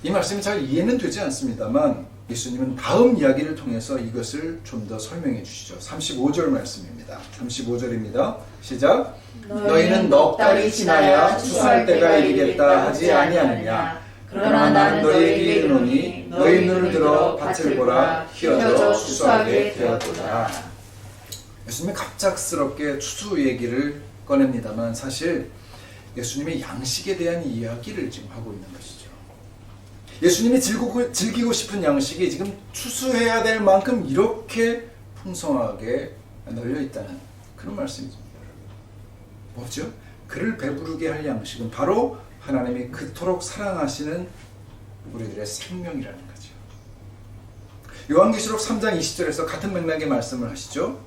이 말씀이 잘 이해는 되지 않습니다만 예수님은 다음 이야기를 통해서 이것을 좀 더 설명해 주시죠. 35절 말씀입니다. 35절입니다. 시작. 너희는 넉 달이 지나야 추수할 때가 이르겠다 하지 아니하느냐. 그러나 나는 너희에게 이르노니 너희 눈을 들어 밭을 보라. 휘어져 추수하게 되었도다. 예수님이 갑작스럽게 추수 얘기를 꺼냅니다만 사실 예수님의 양식에 대한 이야기를 지금 하고 있는 것이죠. 예수님이 즐기고 싶은 양식이 지금 추수해야 될 만큼 이렇게 풍성하게 널려 있다는 그런 말씀이죠. 뭐죠? 그를 배부르게 할 양식은 바로 하나님이 그토록 사랑하시는 우리들의 생명이라는 거죠. 요한계시록 3장 20절에서 같은 맥락의 말씀을 하시죠.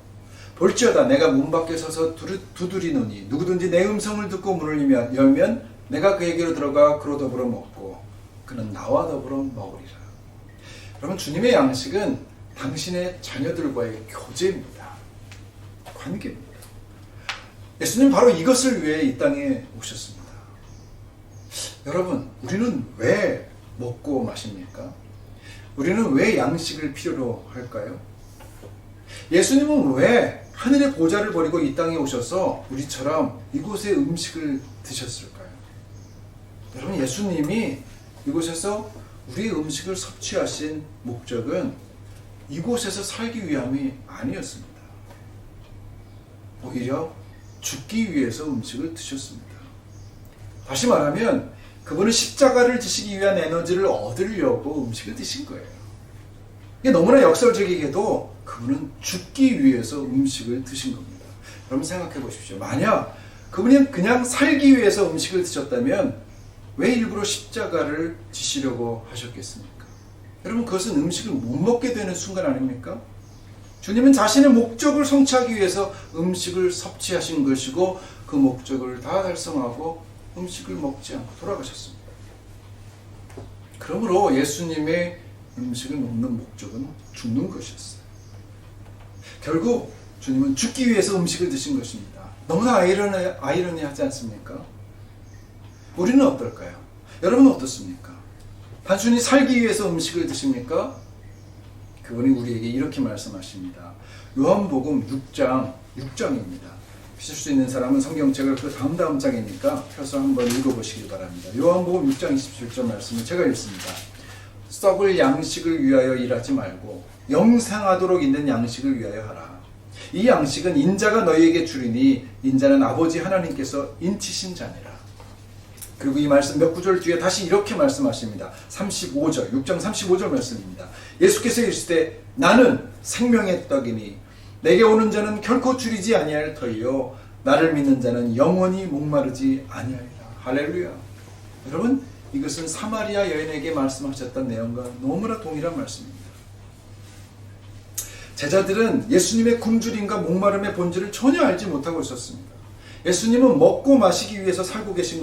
볼지어다 내가 문 밖에 서서 두드리노니 누구든지 내 음성을 듣고 문을 열면 내가 그에게로 들어가 그로 더불어 먹고 그는 나와 더불어 먹으리라. 여러분, 주님의 양식은 당신의 자녀들과의 교제입니다. 관계입니다. 예수님 바로 이것을 위해 이 땅에 오셨습니다. 여러분, 우리는 왜 먹고 마십니까? 우리는 왜 양식을 필요로 할까요? 예수님은 왜 하늘의 보좌를 버리고 이 땅에 오셔서 우리처럼 이곳의 음식을 드셨을까요? 여러분, 예수님이 이곳에서 우리의 음식을 섭취하신 목적은 이곳에서 살기 위함이 아니었습니다. 오히려 죽기 위해서 음식을 드셨습니다. 다시 말하면 그분은 십자가를 지시기 위한 에너지를 얻으려고 음식을 드신 거예요. 이게 너무나 역설적이게도 그분은 죽기 위해서 음식을 드신 겁니다. 여러분 생각해 보십시오. 만약 그분이 그냥 살기 위해서 음식을 드셨다면 왜 일부러 십자가를 지시려고 하셨겠습니까? 여러분 그것은 음식을 못 먹게 되는 순간 아닙니까? 주님은 자신의 목적을 성취하기 위해서 음식을 섭취하신 것이고 그 목적을 다 달성하고 음식을 먹지 않고 돌아가셨습니다. 그러므로 예수님의 음식을 먹는 목적은 죽는 것이었어요. 결국 주님은 죽기 위해서 음식을 드신 것입니다. 너무나 아이러니하지 않습니까? 우리는 어떨까요? 여러분은 어떻습니까? 단순히 살기 위해서 음식을 드십니까? 그분이 우리에게 이렇게 말씀하십니다. 요한복음 6장입니다. 펴실 수 있는 사람은 성경책을 그 다음 장이니까 펴서 한번 읽어보시기 바랍니다. 요한복음 6장 27절 말씀을 제가 읽습니다. 썩을 양식을 위하여 일하지 말고 영생하도록 있는 양식을 위하여 하라. 이 양식은 인자가 너희에게 주리니 인자는 아버지 하나님께서 인치신 자니라. 그리고 이 말씀 몇 구절 뒤에 다시 이렇게 말씀하십니다. 35절, 6장 35절 말씀입니다. 예수께서 이르시되 나는 생명의 떡이니 내게 오는 자는 결코 줄이지 아니할 터이요 나를 믿는 자는 영원히 목마르지 아니하리라. 할렐루야. 여러분 이것은 사마리아 여인에게 말씀하셨던 내용과 너무나 동일한 말씀입니다. 제자들은 예수님의 굶주림과 목마름의 본질을 전혀 알지 못하고 있었습니다. 예수님은 먹고 마시기 위해서 살고 계신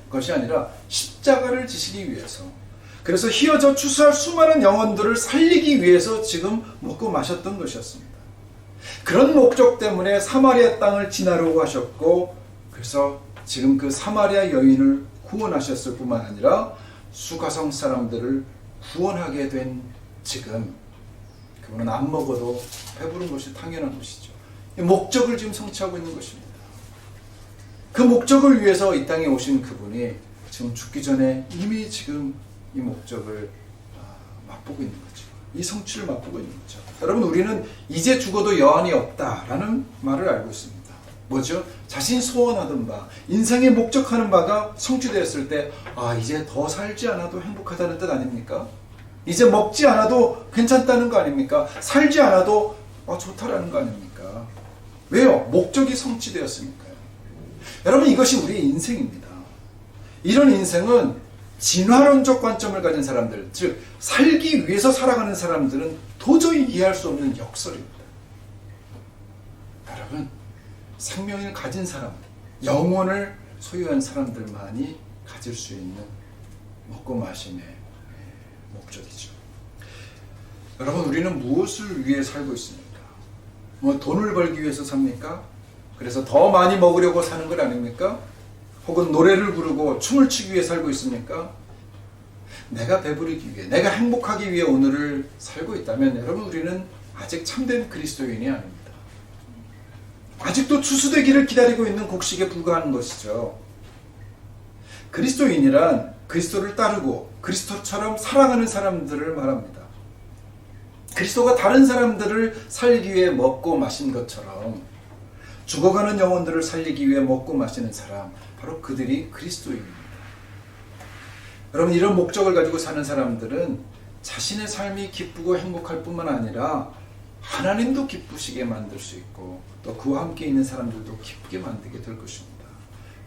것이 아니라 십자가를 지시기 위해서, 그래서 휘어져 추수할 수많은 영혼들을 살리기 위해서 지금 먹고 마셨던 것이었습니다. 그런 목적 때문에 사마리아 땅을 지나려고 하셨고, 그래서 지금 그 사마리아 여인을 구원하셨을 뿐만 아니라 수가성 사람들을 구원하게 된 지금 그분은 안 먹어도 배부른 것이 당연한 것이죠. 이 목적을 지금 성취하고 있는 것입니다. 그 목적을 위해서 이 땅에 오신 그분이 지금 죽기 전에 이미 지금 이 목적을 맛보고 있는 거죠. 이 성취를 맛보고 있는 거죠. 여러분 우리는 이제 죽어도 여한이 없다라는 말을 알고 있습니다. 뭐죠? 자신이 소원하던 바, 인생의 목적하는 바가 성취되었을 때 이제 더 살지 않아도 행복하다는 뜻 아닙니까? 이제 먹지 않아도 괜찮다는 거 아닙니까? 살지 않아도 좋다라는 거 아닙니까? 왜요? 목적이 성취되었으니까요. 여러분 이것이 우리의 인생입니다. 이런 인생은 진화론적 관점을 가진 사람들, 즉 살기 위해서 살아가는 사람들은 도저히 이해할 수 없는 역설입니다. 여러분 생명을 가진 사람, 영혼을 소유한 사람들만이 가질 수 있는 먹고 마심의 목적이죠. 여러분 우리는 무엇을 위해 살고 있습니까? 돈을 벌기 위해서 삽니까? 그래서 더 많이 먹으려고 사는 것 아닙니까? 혹은 노래를 부르고 춤을 추기 위해 살고 있습니까? 내가 배부르기 위해, 내가 행복하기 위해 오늘을 살고 있다면 여러분 우리는 아직 참된 그리스도인이 아닙니다. 아직도 추수되기를 기다리고 있는 곡식에 불과한 것이죠. 그리스도인이란 그리스도를 따르고 그리스도처럼 살아가는 사람들을 말합니다. 그리스도가 다른 사람들을 살기 위해 먹고 마신 것처럼 죽어가는 영혼들을 살리기 위해 먹고 마시는 사람, 바로 그들이 그리스도인입니다. 여러분 이런 목적을 가지고 사는 사람들은 자신의 삶이 기쁘고 행복할 뿐만 아니라 하나님도 기쁘시게 만들 수 있고 또 그와 함께 있는 사람들도 기쁘게 만들게 될 것입니다.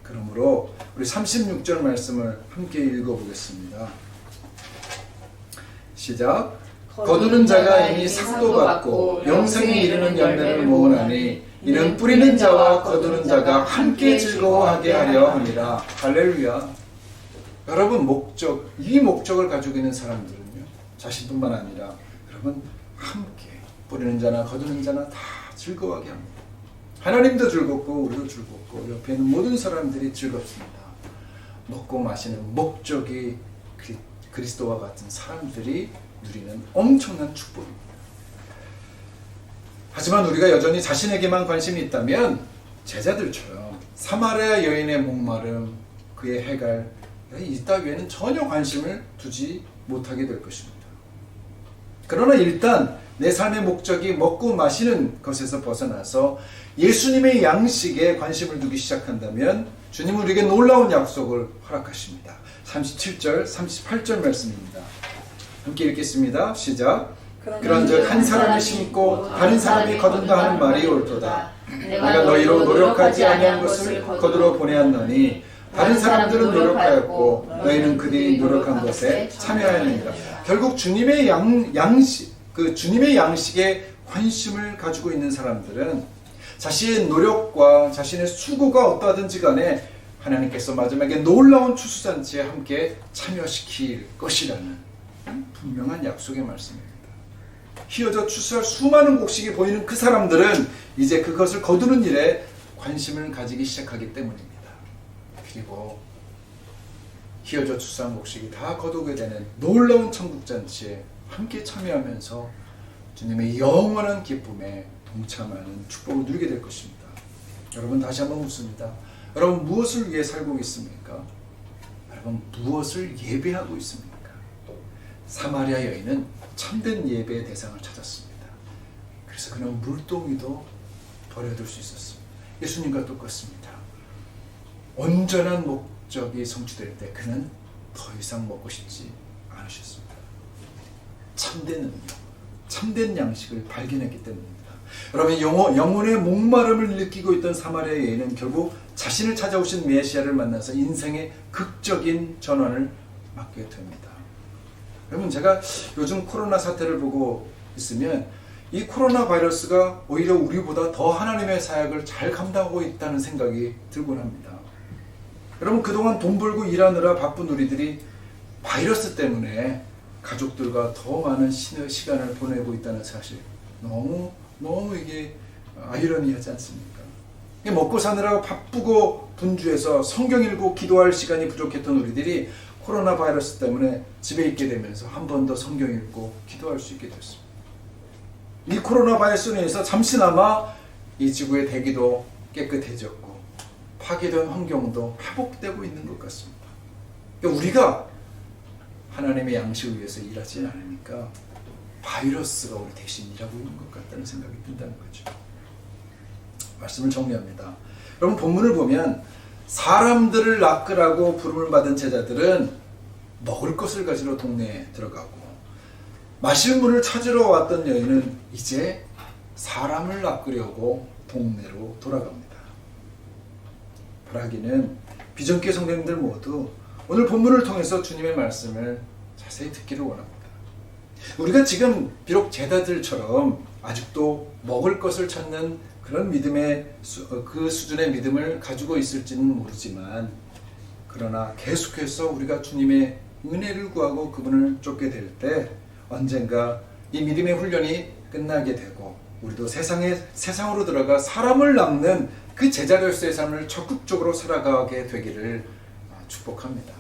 그러므로 우리 36절 말씀을 함께 읽어보겠습니다. 시작. 거두는 자가 이미 상도 받고 영생에 이르는 열매를 모으나니 이는 뿌리는 자와 거두는 자가 함께 즐거워하게 하려 함이라. 할렐루야. 여러분 이 목적을 가지고 있는 사람들은요, 자신뿐만 아니라 여러분 함께 뿌리는 자나 거두는 자나 다 즐거워하게 합니다. 하나님도 즐겁고 우리도 즐겁고 옆에 있는 모든 사람들이 즐겁습니다. 먹고 마시는 목적이 그리스도와 같은 사람들이 누리는 엄청난 축복입니다. 하지만 우리가 여전히 자신에게만 관심이 있다면 제자들처럼 사마리아 여인의 목마름, 그의 해갈, 이 따위에는 전혀 관심을 두지 못하게 될 것입니다. 그러나 일단 내 삶의 목적이 먹고 마시는 것에서 벗어나서 예수님의 양식에 관심을 두기 시작한다면 주님은 우리에게 놀라운 약속을 허락하십니다. 37절, 38절 말씀입니다. 함께 읽겠습니다. 시작. 그런즉 한 사람이 심고 다른 사람이 거둔다 하는 말이 옳도다. 내가 너희로 노력하지 아니한 것을 거두러 보내었노니 다른 사람들은 노력하였고 너희는 그들이 노력한 것에 참여하였느니라. 결국 주님의 주님의 양식에 관심을 가지고 있는 사람들은 자신의 노력과 자신의 수고가 어떠하든지 간에 하나님께서 마지막에 놀라운 추수잔치에 함께 참여시킬 것이라는 분명한 약속의 말씀입니다. 휘어져 추수할 수많은 곡식이 보이는 그 사람들은 이제 그것을 거두는 일에 관심을 가지기 시작하기 때문입니다. 그리고 휘어져 추수한 곡식이 다 거두게 되는 놀라운 천국잔치에 함께 참여하면서 주님의 영원한 기쁨에 동참하는 축복을 누리게 될 것입니다. 여러분, 다시 한번 묻습니다. 여러분, 무엇을 위해 살고 있습니까? 여러분, 무엇을 예배하고 있습니까? 사마리아 여인은 참된 예배의 대상을 찾았습니다. 그래서 그는 물동이도 버려둘 수 있었습니다. 예수님과 똑같습니다. 온전한 목적이 성취될 때 그는 더 이상 먹고 싶지 않으셨습니다. 참된 음료, 참된 양식을 발견했기 때문입니다. 여러분, 영혼의 목마름을 느끼고 있던 사마리아 여인은 결국 자신을 찾아오신 메시아를 만나서 인생의 극적인 전환을 맞게 됩니다. 여러분, 제가 요즘 코로나 사태를 보고 있으면 이 코로나 바이러스가 오히려 우리보다 더 하나님의 사역을 잘 감당하고 있다는 생각이 들곤 합니다. 여러분, 그동안 돈 벌고 일하느라 바쁜 우리들이 바이러스 때문에 가족들과 더 많은 시간을 보내고 있다는 사실, 너무 이게 아이러니하지 않습니까? 먹고 사느라고 바쁘고 분주해서 성경 읽고 기도할 시간이 부족했던 우리들이 코로나 바이러스 때문에 집에 있게 되면서 한 번 더 성경 읽고 기도할 수 있게 됐습니다. 이 코로나 바이러스로 인해서 잠시나마 이 지구의 대기도 깨끗해졌고 파괴된 환경도 회복되고 있는 것 같습니다. 그러니까 우리가 하나님의 양식을 위해서 일하지 않으니까 바이러스가 우리 대신 일하고 있는 것 같다는 생각이 든다는 거죠. 말씀을 정리합니다. 여러분, 본문을 보면 사람들을 낚으라고 부름을 받은 제자들은 먹을 것을 가지러 동네에 들어가고, 마실 물을 찾으러 왔던 여인은 이제 사람을 낚으려고 동네로 돌아갑니다. 바라기는 비전교회 성도님들 모두 오늘 본문을 통해서 주님의 말씀을 자세히 듣기를 원합니다. 우리가 지금 비록 제자들처럼 아직도 먹을 것을 찾는 그런 믿음의 그 수준의 믿음을 가지고 있을지는 모르지만, 그러나 계속해서 우리가 주님의 은혜를 구하고 그분을 쫓게 될 때 언젠가 이 믿음의 훈련이 끝나게 되고 우리도 세상으로 들어가 사람을 낚는 그 제자로서의 삶을 적극적으로 살아가게 되기를 축복합니다.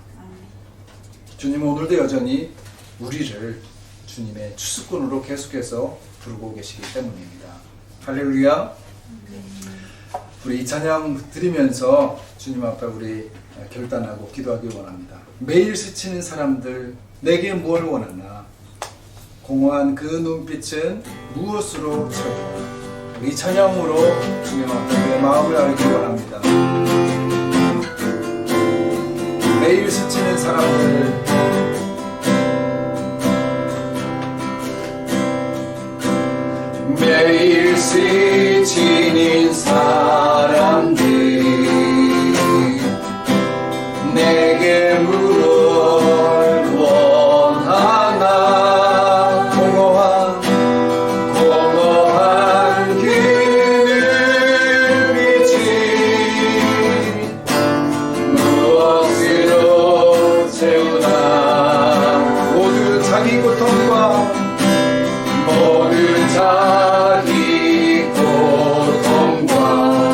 주님은 오늘도 여전히 우리를 주님의 추수꾼으로 계속해서 부르고 계시기 때문입니다. 할렐루야. 우리 이 찬양 드리면서 주님 앞에 우리 결단하고 기도하기 원합니다. 매일 스치는 사람들, 내게 무엇을 원하나? 공허한 그 눈빛은 무엇으로 채우나? 이 찬양으로 주님 앞에 내 마음을 알기 원합니다. 매일 스치는 사람들, 매일 스치는 사람들이 내게 무엇을 원하나? 공허한 그 눈빛이 무엇으로 채우나? 모든 자기 고통과 모든 자기 고통과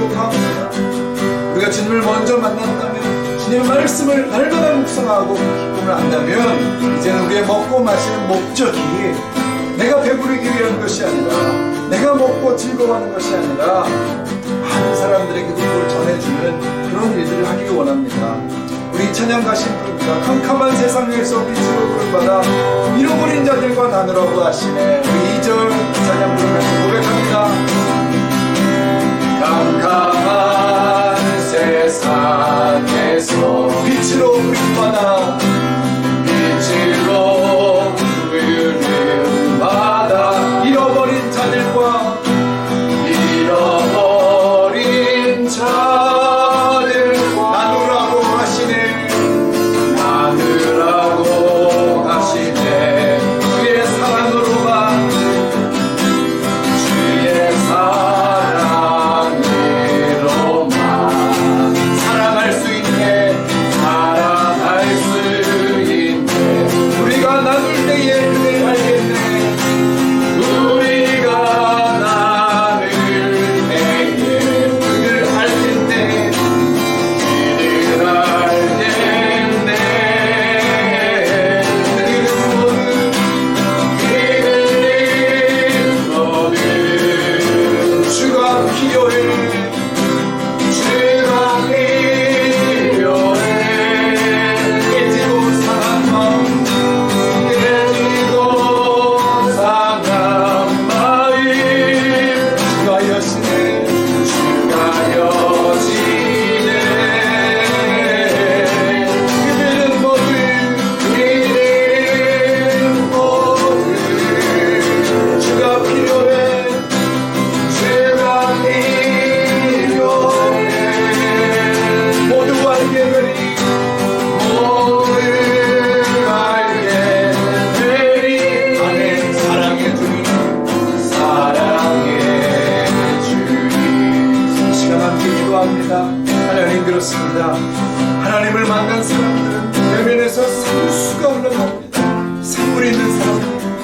기도합니다. 우리가 주님을 먼저 만난다면, 주님의 말씀을 날마다 묵상하고 기쁨을 안다면, 이제는 우리의 먹고 마시는 목적이 내가 배부르기 위한 것이 아니라, 내가 먹고 즐거워하는 것이 아니라 많은 사람들에게 그걸 전해주는 그런 일들을 하기를 원합니다. 우리 찬양 가신 부릅니다. 캄캄한 세상에서 빛으로 부름받아 잃어버린 자들과 나누라고 하시네. 우리 2절 찬양 부르면서 고백합니다. 캄캄한 세상에서 빛으로 부름받아 빛으로 부름받아 잃어버린 자들과 나누라고 하시네. 주의 사랑으로만 사랑할 수 있네. 우리가 나눌 때에 그를 알겠네. 우리가 나눌 때에 그를 알겠네. 그를 알겠네. 그들은 모든 주가 필요해. 주가 필요해. 깨지고 상한 마음, 깨지고 상한 마음, 주가 여시네. 주가 여시네. 그들은 모두 주가 필요해. 주가 필요해. 모두 알게 되리. 모두 알게 되리. 아멘. 사랑해 주님. 사랑해 주님. 이 시간 함께 기도합니다. 하나님 그렇습니다. 하나님을 만난 사람들은 내면에서 산수가 흘러납니다. 산물이 있는 사람들입니다.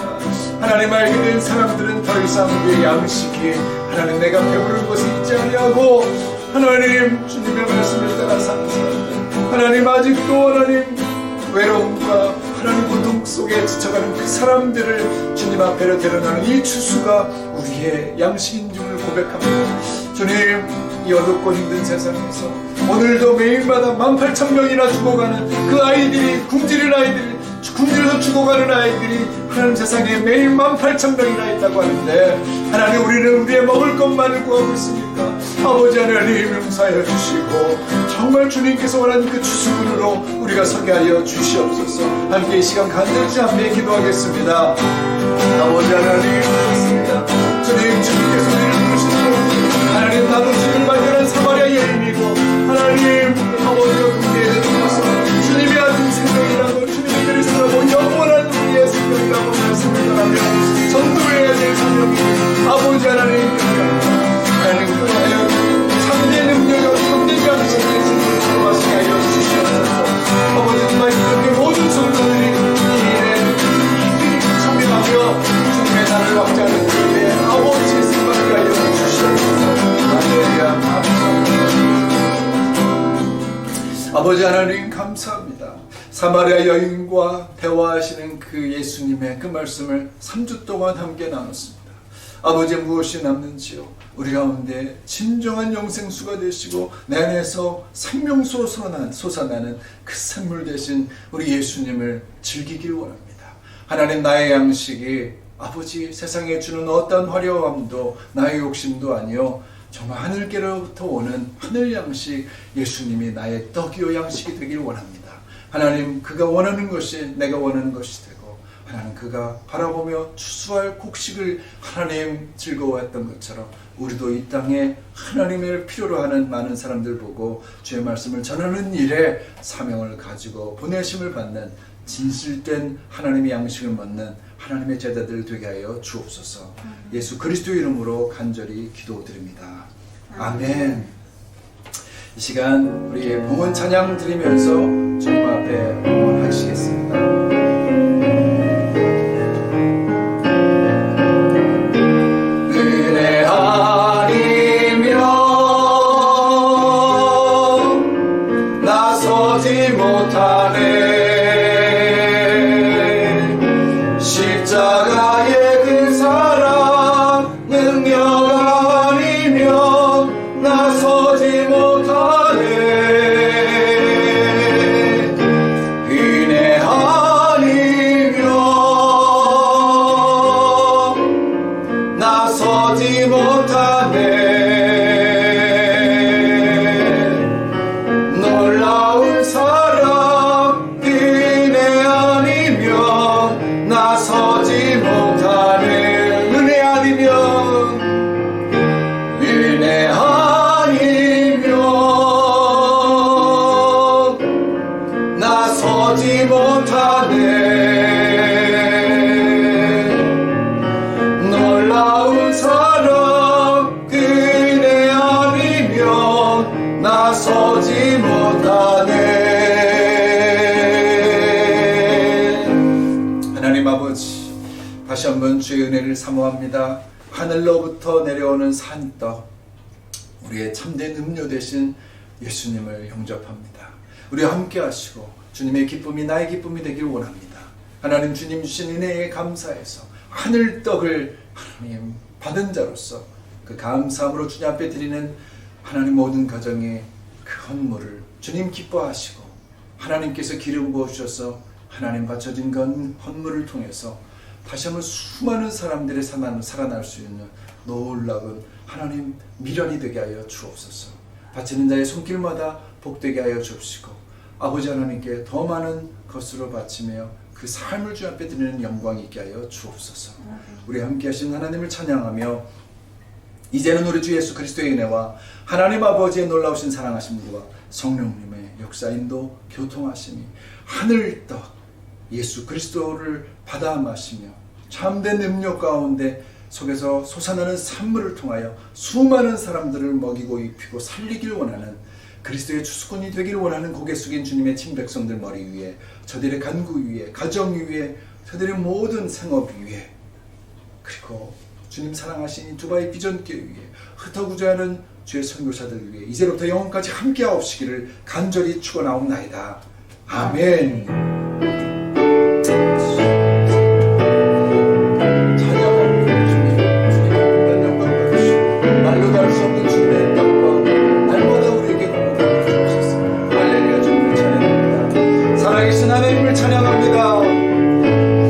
하나님 알게 된 사람들은 더 이상 우리의 양식이 하나님 내가 배부른 것을 잊지 아니하고 하나님 주님의 말씀을 따라 사는 사람들, 하나님 아직도 하나님 외로움과 하나님 고통 속에 지쳐가는 그 사람들을 주님 앞에로 데려나는 이 추수가 우리의 양식인 줄을 고백합니다. 주님, 이 어둡고 힘든 세상에서 오늘도 매일마다 18,000명이나 죽어가는 그 아이들이, 굶주려서 죽어가는 아이들이 하나님 세상에 매일 18,000명이나 있다고 하는데, 하나님 우리는 우리의 먹을 것만을 구하고 있으니까 아버지 하나님 용서하여 주시고 정말 주님께서 원하는 그 추수꾼으로 우리가 서게 하여 주시옵소서. 함께 이 시간 간절히 함께 기도하겠습니다. 아버지 하나님 그렇습니다. 주님께서 우리를 부르시고 하나님 나도 주님을 발견한 사마리아 여인이고 하나님 아버지가 군대에 들어가서 주님이 아준 생명이라고 주님의 글을 살아고 영원한 우리의 생명이라고 말씀을 전하며 전도해야 될 사명이 아버지 하나님 그리하여 참된 능력과 참된 양식의 진리를 들어가시게 하여 주시옵소서. 아버지 정말 이렇게 모든 성도들이 이 일에 참여하며 주님의 나라를 확장하는 그들의 아버지의 생각을 하여 주시옵소서. 할렐루야. 아버지 하나님 감사합니다. 사마리아 여인과 대화하시는 그 예수님의 그 말씀을 3주 동안 함께 나눴습니다. 아버지 무엇이 남는지요? 우리 가운데 진정한 영생수가 되시고 내 안에서 생명수로 솟아나는 그 샘물 되신 우리 예수님을 즐기길 원합니다. 하나님 나의 양식이 아버지 세상에 주는 어떤 화려함도 나의 욕심도 아니요 정말 하늘께로부터 오는 하늘 양식 예수님이 나의 떡이요 양식이 되길 원합니다. 하나님 그가 원하는 것이 내가 원하는 것이 되고 하나님 그가 바라보며 추수할 곡식을 하나님 즐거워했던 것처럼 우리도 이 땅에 하나님을 필요로 하는 많은 사람들 보고 주의 말씀을 전하는 일에 사명을 가지고 보내심을 받는 진실된 하나님의 양식을 먹는 하나님의 제자들 되게 하여 주옵소서. 예수 그리스도 이름으로 간절히 기도드립니다. 아멘. 이 시간 우리 봉헌 찬양 드리면서 주님 앞에 봉헌하시겠습니다. 은혜 아니면 한번 주의 은혜를 사모합니다. 하늘로부터 내려오는 산떡, 우리의 참된 음료 되신 예수님을 영접합니다. 우리와 함께 하시고 주님의 기쁨이 나의 기쁨이 되길 원합니다. 하나님 주님 주신 은혜에 감사해서 하늘떡을 하나님 받은 자로서 그 감사함으로 주님 앞에 드리는 하나님 모든 가정의 그 헌물을 주님 기뻐하시고 하나님께서 기름 부어주셔서 하나님 바쳐진 건 헌물을 통해서 다시 한번 수많은 사람들의 살아날 수 있는 놀라운 하나님 미련이 되게 하여 주옵소서. 바치는 자의 손길마다 복되게 하여 주옵시고 아버지 하나님께 더 많은 것으로 바치며 그 삶을 주 앞에 드리는 영광이 있게 하여 주옵소서. 우리 함께 하신 하나님을 찬양하며 이제는 우리 주 예수 그리스도의 은혜와 하나님 아버지의 놀라우신 사랑하심과 성령님의 역사인도 교통하심이 하늘떡 예수 그리스도를 받아 마시며 참된 음료 가운데 속에서 솟아나는 산물을 통하여 수많은 사람들을 먹이고 입히고 살리길 원하는 그리스도의 추수꾼이 되길 원하는 고개 숙인 주님의 친백성들 머리 위에, 저들의 간구 위에, 가정 위에, 저들의 모든 생업 위에, 그리고 주님 사랑하신 두바이 비전교회 위에, 흩어구제하는 주의 선교사들 위에 이제부터 영원까지 함께하옵시기를 간절히 축원하옵나이다. 아멘. 찬양합니다. 주님 영광 받으시고 말로 닿을 수 없는 주님의 떡과 날마다 우리에게 공급하여 주옵소서. 할렐루야. 주님을 찬양합니다. 살아계신 하나님을 찬양합니다.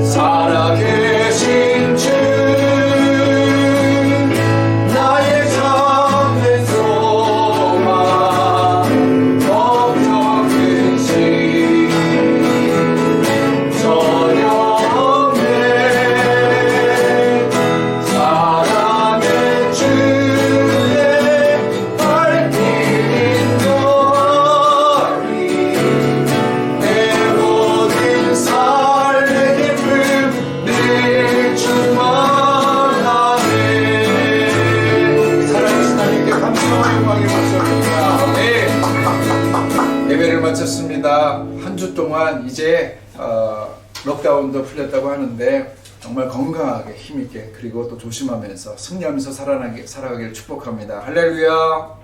살아계신 주 나의 참된 소망 걱정 근심 전혀 없네 사랑의 주의 밝힌 너리 내 모든 삶의 기쁨 늘 충만하네. 살아계신 하나님께 감사와 영광의 박수입니다. 네. 예배를 마쳤습니다. 한 주 동안 이제 록다운도 풀렸다고 하는데 정말 건강하게 힘있게 그리고 또 조심하면서 승리하면서 살아가길 축복합니다. 할렐루야.